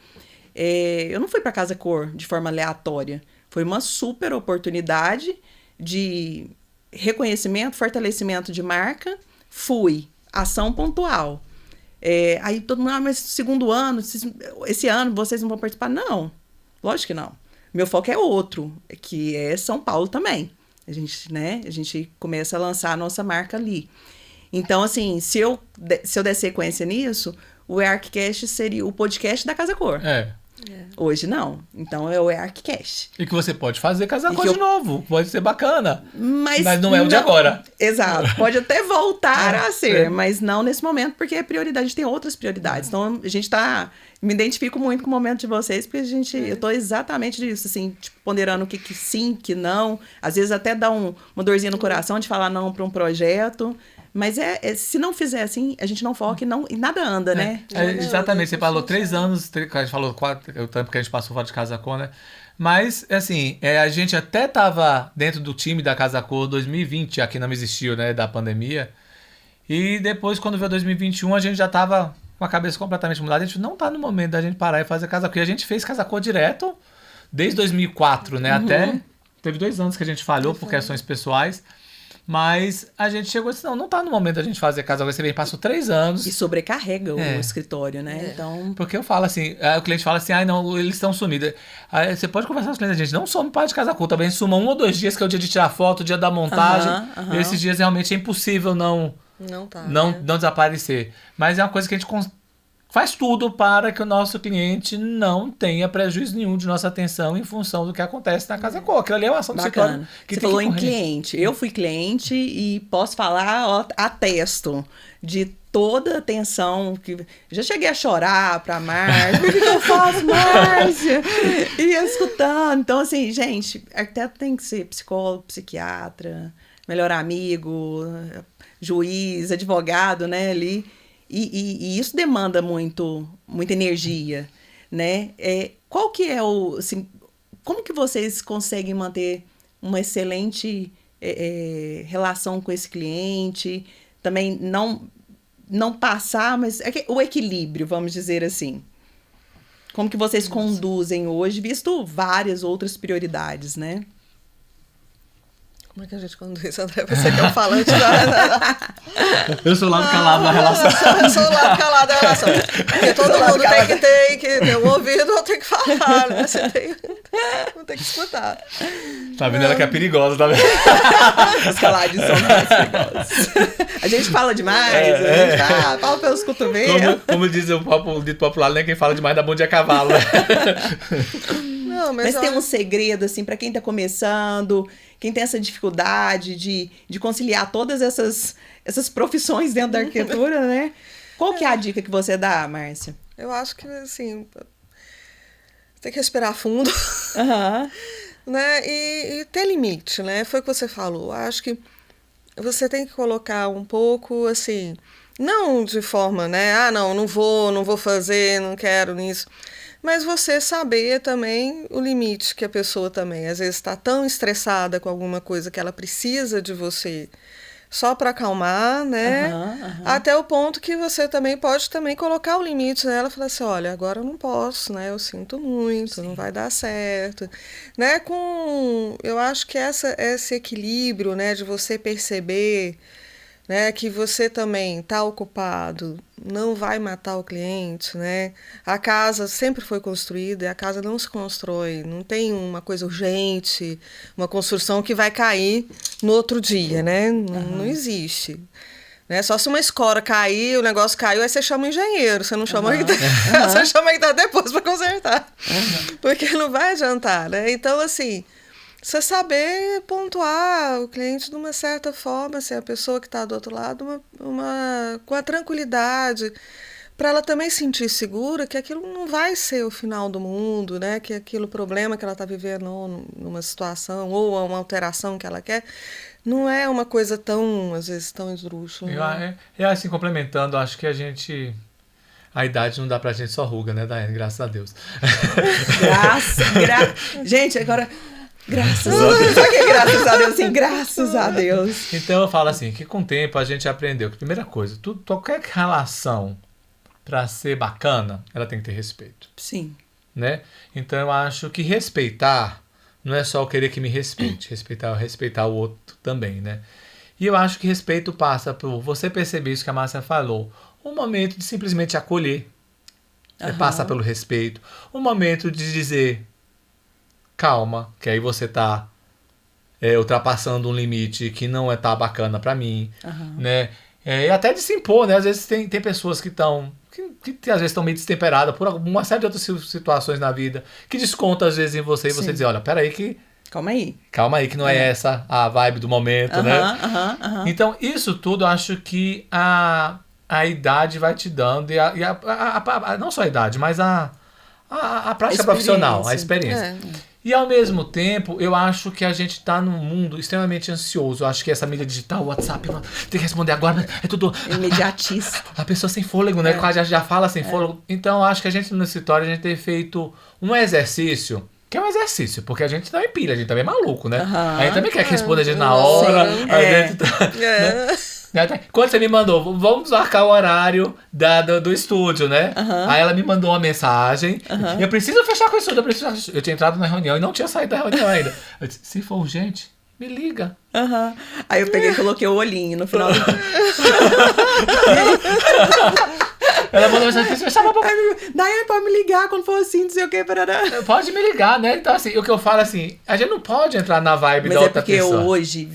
Speaker 1: Eu não fui para Casa Cor de forma aleatória. Foi uma super oportunidade de reconhecimento, fortalecimento de marca. Fui. Ação pontual. Aí todo mundo, mas segundo ano, esse ano vocês não vão participar? Não, lógico que não. Meu foco é outro, que é São Paulo também. A gente começa a lançar a nossa marca ali. Então, assim, se eu der sequência nisso, o EARCcast seria o podcast da Casa Cor. Hoje não. Então é o EARCcast.
Speaker 2: E que você pode fazer Casa Cor de novo. Pode ser bacana.
Speaker 1: Mas
Speaker 2: não é o de agora.
Speaker 1: Exato. Pode até voltar a ser, mas não nesse momento, porque é prioridade. A gente tem outras prioridades. Então, a gente tá... Me identifico muito com o momento de vocês, porque eu tô exatamente disso, assim, tipo, ponderando o que sim, que não. Às vezes até dá uma dorzinha no coração de falar não para um projeto. Mas se não fizer assim, a gente não foca e nada anda, né?
Speaker 2: Exatamente, você falou 3 anos, a gente falou 4, o tempo que a gente passou fora de Casa Cor, né? Mas, assim, a gente até tava dentro do time da Casa Cor 2020, aqui não existiu, né, da pandemia. E depois, quando veio 2021, a gente já tava com a cabeça completamente mudada. A gente não tá no momento da gente parar e fazer Casa Cor. E a gente fez Casa Cor direto desde 2004, né? Até teve 2 anos que a gente falhou por questões pessoais. Mas a gente chegou assim, não tá no momento da gente fazer casa. Agora você vem, passou 3 anos.
Speaker 1: E sobrecarrega o escritório, né? Então...
Speaker 2: Porque eu falo assim, o cliente fala assim, não, eles estão sumidos. Aí você pode conversar com os clientes, a gente não some para de casa curta, também suma 1 ou 2 dias, que é o dia de tirar foto, o dia da montagem. E esses dias realmente é impossível não desaparecer. Mas é uma coisa que a gente faz tudo para que o nosso cliente não tenha prejuízo nenhum de nossa atenção em função do que acontece na Casa Cor. Aquilo ali é uma ação do escritório que
Speaker 1: você
Speaker 2: tem
Speaker 1: falou
Speaker 2: que
Speaker 1: em
Speaker 2: correr.
Speaker 1: cliente. Eu fui cliente e posso falar, atesto, de toda a atenção. Já cheguei a chorar pra Márcia. O que eu faço, Márcia? E escutando. Então, assim, gente, arquiteto tem que ser psicólogo, psiquiatra, melhor amigo, juiz, advogado, né, ali. E isso demanda muita energia, né? Qual que é assim, como que vocês conseguem manter uma excelente relação com esse cliente? Também não passar, mas o equilíbrio, vamos dizer assim. Como que vocês conduzem hoje, visto várias outras prioridades, né?
Speaker 3: Como é que a gente conduz, André? Você que é o falante da...
Speaker 2: Eu sou o lado calado da relação.
Speaker 3: Eu sou o lado calado da relação. Porque todo mundo tem que ter um ouvido ou tem que falar, né? Você tem que escutar.
Speaker 2: Tá vendo? Ela que é perigosa, tá vendo?
Speaker 1: Os caladinhos são mais perigosos. A gente fala demais, a gente fala pelos cotovelos.
Speaker 2: Como diz o dito popular, né? Quem fala demais dá bom dia a cavalo, né?
Speaker 3: Não,
Speaker 1: mas tem um segredo, assim, para quem tá começando, quem tem essa dificuldade de conciliar todas essas profissões dentro da arquitetura, né? Qual que é a dica que você dá, Márcia?
Speaker 3: Eu acho que, assim, tem que respirar fundo, né? E ter limite, né? Foi o que você falou. Acho que você tem que colocar um pouco, assim, não de forma, né? Não vou fazer, não quero nisso. Mas você saber também o limite que a pessoa também, às vezes, está tão estressada com alguma coisa que ela precisa de você só para acalmar, né? Até o ponto que você também pode colocar o limite nela e falar assim, olha, agora eu não posso, né? Eu sinto muito, não vai dar certo. Né? Eu acho que esse equilíbrio, né, de você perceber, né, que você também está ocupado, não vai matar o cliente, né? A casa sempre foi construída e a casa não se constrói, não tem uma coisa urgente, uma construção que vai cair no outro dia, né? Não existe. Né? Só se uma escora cair, o negócio caiu, aí você chama o engenheiro, você não chama você chama o depois para consertar. Porque não vai adiantar, né? Então, assim, você saber pontuar o cliente de uma certa forma, assim, a pessoa que está do outro lado, com a tranquilidade, para ela também sentir segura que aquilo não vai ser o final do mundo, né? Que aquele problema que ela está vivendo numa situação ou uma alteração que ela quer, não é uma coisa tão, às vezes, tão esdrúxula. Né?
Speaker 2: Assim, complementando, acho que a idade não dá pra gente só ruga, né, Daiane? Graças a Deus.
Speaker 1: Gente, agora... Graças a Deus. Só que graças a Deus, assim, graças a Deus.
Speaker 2: Então eu falo assim, que com o tempo a gente aprendeu que, primeira coisa, qualquer relação para ser bacana, ela tem que ter respeito.
Speaker 1: Sim.
Speaker 2: Né? Então eu acho que respeitar não é só eu querer que me respeite, respeitar o outro também, né? E eu acho que respeito passa por você perceber isso que a Márcia falou, um momento de simplesmente acolher, passa pelo respeito, um momento de dizer calma, que aí você tá ultrapassando um limite que não tá bacana pra mim, né? E até de se impor, né? Às vezes tem pessoas que às vezes estão meio destemperadas por uma série de outras situações na vida, que desconta às vezes em você e você dizer, olha, peraí que...
Speaker 1: Calma aí,
Speaker 2: que não é essa a vibe do momento, né? Então, isso tudo eu acho que a idade vai te dando, não só a idade, mas a prática profissional, a experiência. E, ao mesmo tempo, eu acho que a gente está num mundo extremamente ansioso. Eu acho que essa mídia digital, o WhatsApp, tem que responder agora, é tudo...
Speaker 1: imediatista.
Speaker 2: A pessoa sem fôlego, né? Quase já fala sem fôlego. Então, eu acho que a gente, no escritório, a gente tem feito um exercício, que é um exercício, porque a gente também pilha, a gente também é maluco, né? A gente também quer que responda a gente na hora. A gente né? Quando você me mandou, vamos marcar o horário do estúdio, né? Aí ela me mandou uma mensagem. Eu preciso fechar com o estúdio, eu tinha entrado na reunião e não tinha saído da reunião ainda. Eu disse, se for urgente, Me liga.
Speaker 1: Aham. Aí eu peguei e coloquei o olhinho no final do...
Speaker 2: Ela mandou mensagem, você chama pra...
Speaker 1: Daí pode me ligar quando for assim, não sei o que, parará.
Speaker 2: Pode me ligar, né? Então, assim, o que eu falo assim, a gente não pode entrar na vibe
Speaker 1: Mas
Speaker 2: da
Speaker 1: é
Speaker 2: outra
Speaker 1: porque
Speaker 2: pessoa.
Speaker 1: hoje,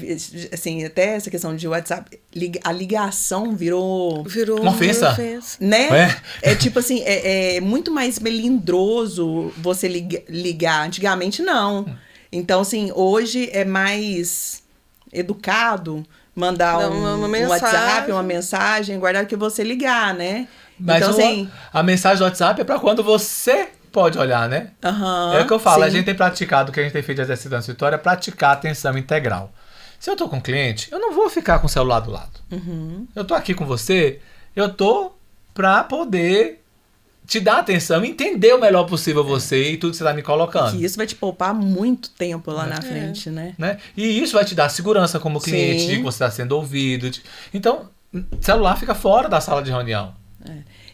Speaker 1: assim, até essa questão de WhatsApp, a ligação virou...
Speaker 3: Virou
Speaker 2: Uma ofensa.
Speaker 1: Né? É tipo assim, é muito mais melindroso você ligar. Antigamente, não. Então, assim, hoje é mais educado mandar
Speaker 3: Uma
Speaker 1: um
Speaker 3: mensagem.
Speaker 1: WhatsApp, uma mensagem, guardar que você ligar, né?
Speaker 2: Mas
Speaker 1: então, assim...
Speaker 2: a mensagem do WhatsApp é pra quando você pode olhar, né?
Speaker 1: Aham,
Speaker 2: É o que eu falo, a
Speaker 1: sim.
Speaker 2: gente tem praticado, o que a gente tem feito de exercício no escritório é praticar a atenção integral. Se eu tô com um cliente, eu não vou ficar com o celular do lado. Eu tô aqui com você, eu tô pra poder te dar atenção, entender o melhor possível você e tudo que você tá me colocando.
Speaker 1: Que isso vai te poupar muito tempo lá na frente, né?
Speaker 2: Né? E isso vai te dar segurança como cliente,
Speaker 1: Sim.
Speaker 2: de que você está sendo ouvido. Então, celular fica fora da sala de reunião.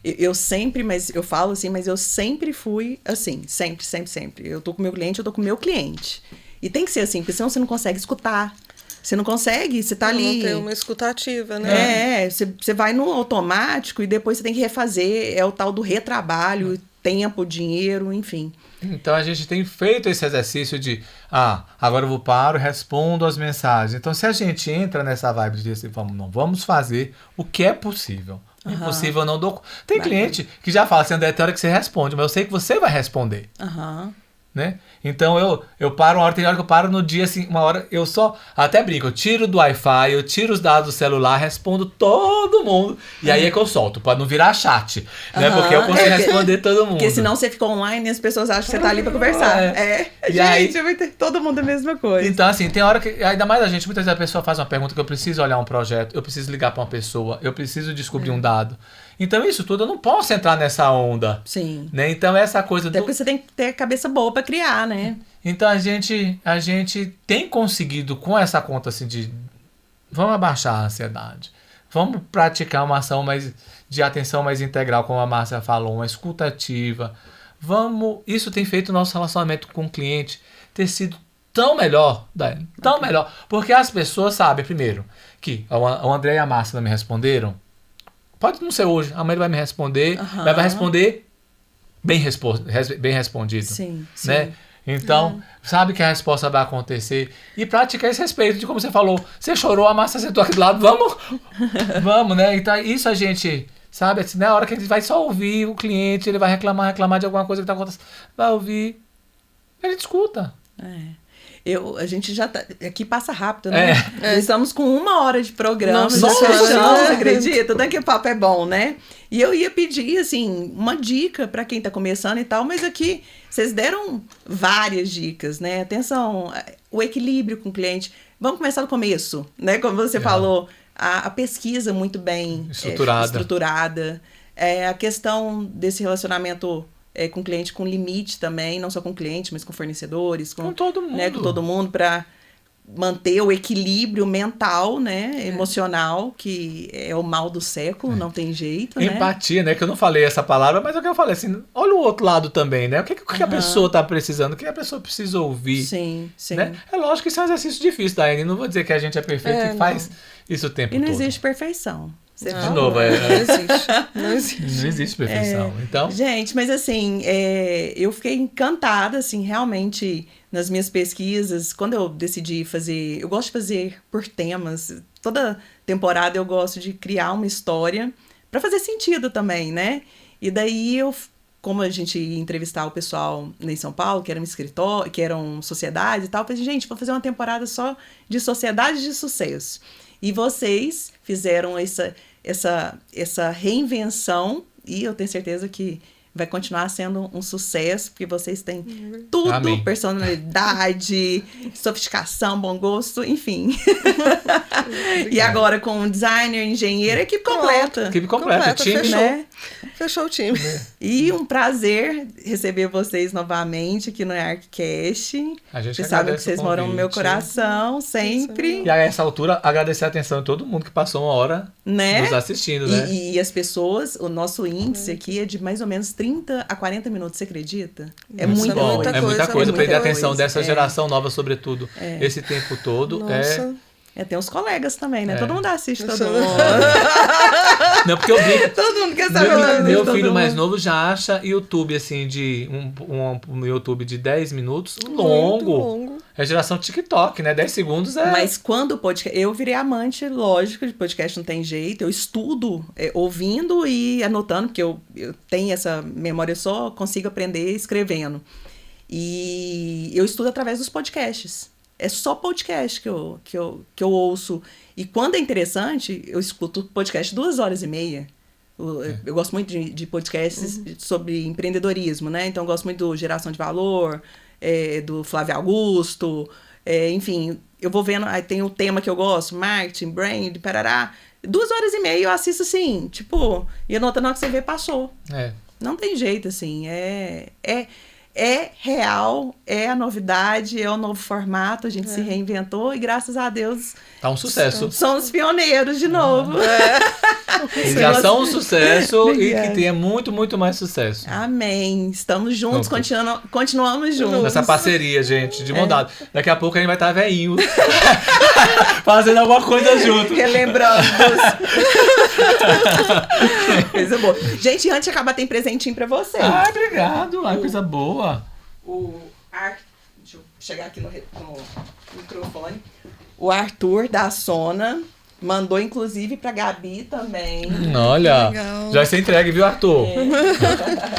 Speaker 1: Eu sempre, mas eu falo assim, mas eu sempre fui assim, sempre. Eu tô com o meu cliente, eu tô com o meu cliente. E tem que ser assim, porque senão você não consegue escutar. Você não consegue, você tá ali...
Speaker 3: Não tem uma escutativa, né?
Speaker 1: Você vai no automático e depois você tem que refazer. É o tal do retrabalho, tempo, dinheiro, enfim.
Speaker 2: Então a gente tem feito esse exercício de agora eu paro e respondo as mensagens. Então se a gente entra nessa vibe de assim, vamos fazer o que é possível. O impossível eu não dou. Tem cliente que já fala assim, André, tem hora que você responde, mas eu sei que você vai responder.
Speaker 1: Aham.
Speaker 2: Né? Então eu paro uma hora, tem hora que eu paro no dia assim, uma hora eu só até brinco, eu tiro do Wi-Fi, eu tiro os dados do celular, respondo todo mundo e aí é que eu solto, pra não virar chat, né? Porque eu consigo responder todo mundo.
Speaker 1: Porque senão você fica online e as pessoas acham que você tá ali pra conversar.
Speaker 2: E
Speaker 1: Gente,
Speaker 2: aí-
Speaker 1: vai ter todo mundo a mesma coisa.
Speaker 2: Então, assim, tem hora que, ainda mais a gente, muitas vezes a pessoa faz uma pergunta que eu preciso olhar um projeto, eu preciso ligar pra uma pessoa, eu preciso descobrir um dado. Então, isso tudo eu não posso entrar nessa onda.
Speaker 1: Sim.
Speaker 2: Né? Então, essa coisa
Speaker 1: Até porque você tem que ter cabeça boa pra criar, né?
Speaker 2: Então, a gente tem conseguido, com essa conta assim de vamos abaixar a ansiedade, vamos praticar uma ação de atenção mais integral, como a Márcia falou, uma escuta ativa. Isso tem feito o nosso relacionamento com o cliente ter sido tão melhor, Daiane, tão melhor. Porque as pessoas sabem, primeiro, que o André e a Márcia não me responderam. Pode não ser hoje, amanhã ele vai me responder, mas vai responder bem respondido.
Speaker 1: Sim, sim.
Speaker 2: Né? Então, sabe que a resposta vai acontecer. E praticar esse respeito de como você falou. Você chorou, a Márcia sentou aqui do lado, vamos, né? Então, isso a gente, sabe, assim, na hora que a gente vai só ouvir o cliente, ele vai reclamar de alguma coisa que tá acontecendo, vai ouvir, a gente escuta.
Speaker 1: A gente já tá... Aqui passa rápido, né?
Speaker 2: É.
Speaker 1: Estamos com 1 hora de programa.
Speaker 3: Nossa,
Speaker 1: já fechamos,
Speaker 3: Senhora.
Speaker 1: acredita? Daqui o papo é bom, né? E eu ia pedir, assim, uma dica para quem tá começando e tal, mas aqui vocês deram várias dicas, né? Atenção, o equilíbrio com o cliente. Vamos começar do começo, né? Como você falou, a pesquisa muito bem estruturada. A questão desse relacionamento... com cliente com limite também, não só com cliente, mas com fornecedores, com
Speaker 2: todo mundo.
Speaker 1: Né, com todo mundo, para manter o equilíbrio mental, né, emocional, que é o mal do século, não tem jeito, né?
Speaker 2: Empatia, né? Que eu não falei essa palavra, mas é o que eu falei assim, olha o outro lado também, né? O que a pessoa tá precisando, o que a pessoa precisa ouvir.
Speaker 1: Sim, sim.
Speaker 2: Né? É lógico que isso é um exercício difícil, Daiane. Não vou dizer que a gente é perfeito e faz isso o tempo
Speaker 1: E não
Speaker 2: todo.
Speaker 1: existe perfeição. Você
Speaker 2: De
Speaker 1: falou.
Speaker 2: novo,
Speaker 3: Não existe. Não existe.
Speaker 2: Não existe perfeição. Então,
Speaker 1: Gente, mas assim, eu fiquei encantada, assim, realmente, nas minhas pesquisas, quando eu decidi fazer... Eu gosto de fazer por temas. Toda temporada eu gosto de criar uma história para fazer sentido também, né? E daí como a gente ia entrevistar o pessoal em São Paulo, que era um escritório, que eram sociedades e tal, eu falei, gente, vou fazer uma temporada só de sociedades de sucesso. E vocês fizeram essa reinvenção e eu tenho certeza que vai continuar sendo um sucesso, porque vocês têm tudo,
Speaker 2: Amém.
Speaker 1: Personalidade, sofisticação, bom gosto, enfim. E agora com designer, engenheiro, equipe completa.
Speaker 2: equipe completa, time,
Speaker 3: Fechou.
Speaker 1: Né?
Speaker 3: Fechou o time.
Speaker 1: E um prazer receber vocês novamente aqui no ArcCast.
Speaker 2: A gente
Speaker 1: Vocês sabem que
Speaker 2: agradece
Speaker 1: vocês
Speaker 2: o
Speaker 1: moram no meu
Speaker 2: convite.
Speaker 1: coração, sempre.
Speaker 2: E a essa altura, agradecer a atenção de todo mundo que passou uma hora
Speaker 1: Né?
Speaker 2: nos assistindo, né?
Speaker 1: E as pessoas, o nosso índice aqui é de mais ou menos 30 a 40 minutos, você acredita? É
Speaker 3: Nossa,
Speaker 1: muita
Speaker 2: Bom,
Speaker 1: coisa.
Speaker 2: é muita coisa pra ter
Speaker 1: muita
Speaker 2: atenção
Speaker 1: coisa.
Speaker 2: dessa geração nova, sobretudo. Esse tempo todo.
Speaker 3: Nossa.
Speaker 1: Tem os colegas também, né?
Speaker 2: É.
Speaker 1: Todo mundo assiste, todo
Speaker 3: Nossa.
Speaker 1: mundo.
Speaker 2: Não, porque eu vi.
Speaker 1: Todo mundo quer saber o nome
Speaker 2: Meu
Speaker 1: de
Speaker 2: filho
Speaker 1: todo
Speaker 2: mais
Speaker 1: mundo.
Speaker 2: novo já acha YouTube, assim, de um YouTube de 10 minutos, longo.
Speaker 3: Muito longo.
Speaker 2: É geração TikTok, né? 10 segundos é...
Speaker 1: Mas quando o podcast... Eu virei amante, lógico, de podcast não tem jeito. Eu estudo, ouvindo e anotando, porque eu tenho essa memória, eu só consigo aprender escrevendo. E eu estudo através dos podcasts. É só podcast que eu ouço. E quando é interessante, eu escuto podcast 2h30. Eu gosto muito de podcasts sobre empreendedorismo, né? Então, eu gosto muito do Geração de Valor, do Flávio Augusto, enfim, eu vou vendo, aí tem o tema que eu gosto, marketing, brand, parará. 2h30 eu assisto assim, tipo, e anotando na hora que você vê, passou. Não tem jeito, assim, é real, é a novidade, é o novo formato, a gente se reinventou e graças a Deus
Speaker 2: Tá um sucesso.
Speaker 1: somos pioneiros de novo.
Speaker 2: Eles já são um sucesso e
Speaker 1: Obrigada.
Speaker 2: que tenha muito, muito mais sucesso.
Speaker 1: Amém. Estamos juntos,
Speaker 2: Pronto.
Speaker 1: continuamos juntos.
Speaker 2: Nessa parceria, gente, de mão dada. Daqui a pouco a gente vai estar velhinho. Fazendo alguma coisa junto.
Speaker 1: Relembrando. Coisa boa. Gente, antes de acabar, tem presentinho pra você.
Speaker 2: Ai, obrigado. Ai, coisa boa.
Speaker 1: Deixa eu chegar aqui no microfone. O Arthur, da Sona, mandou inclusive pra Gabi também.
Speaker 2: Olha,
Speaker 3: Legal.
Speaker 2: já está entregue, viu, Arthur?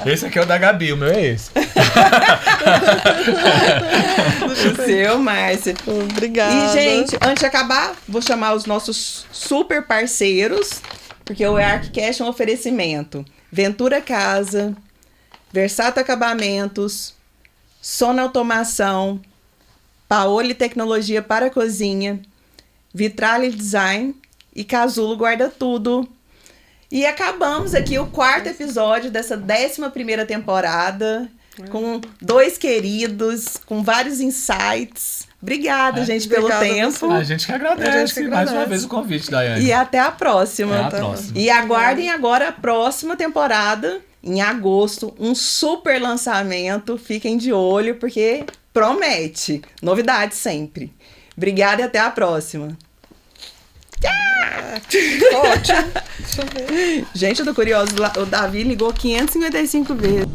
Speaker 2: Esse aqui é o da Gabi, o meu é esse.
Speaker 1: O seu, Márcia.
Speaker 3: Obrigada.
Speaker 1: E, gente, antes de acabar, vou chamar os nossos super parceiros, porque o ArcCast é um oferecimento. Ventura Casa, Versato Acabamentos, Sona Automação, Paoli Tecnologia para a Cozinha, Vitrale Design e Casulo Guarda Tudo. E acabamos aqui o 4º episódio dessa 11ª temporada, com 2 queridos, com vários insights. Obrigada, gente, pelo
Speaker 3: Obrigada a
Speaker 1: tempo.
Speaker 2: A gente que agradece,
Speaker 3: A gente que
Speaker 2: mais uma
Speaker 3: agradece.
Speaker 2: vez o convite, Daiane.
Speaker 1: E até a próxima.
Speaker 2: Até a próxima.
Speaker 1: E aguardem agora a próxima temporada, em agosto, um super lançamento. Fiquem de olho, porque promete. Novidade sempre. Obrigada e até a próxima.
Speaker 3: Ótimo. Deixa eu ver.
Speaker 1: Gente, eu tô curiosa. O Davi ligou 555 vezes.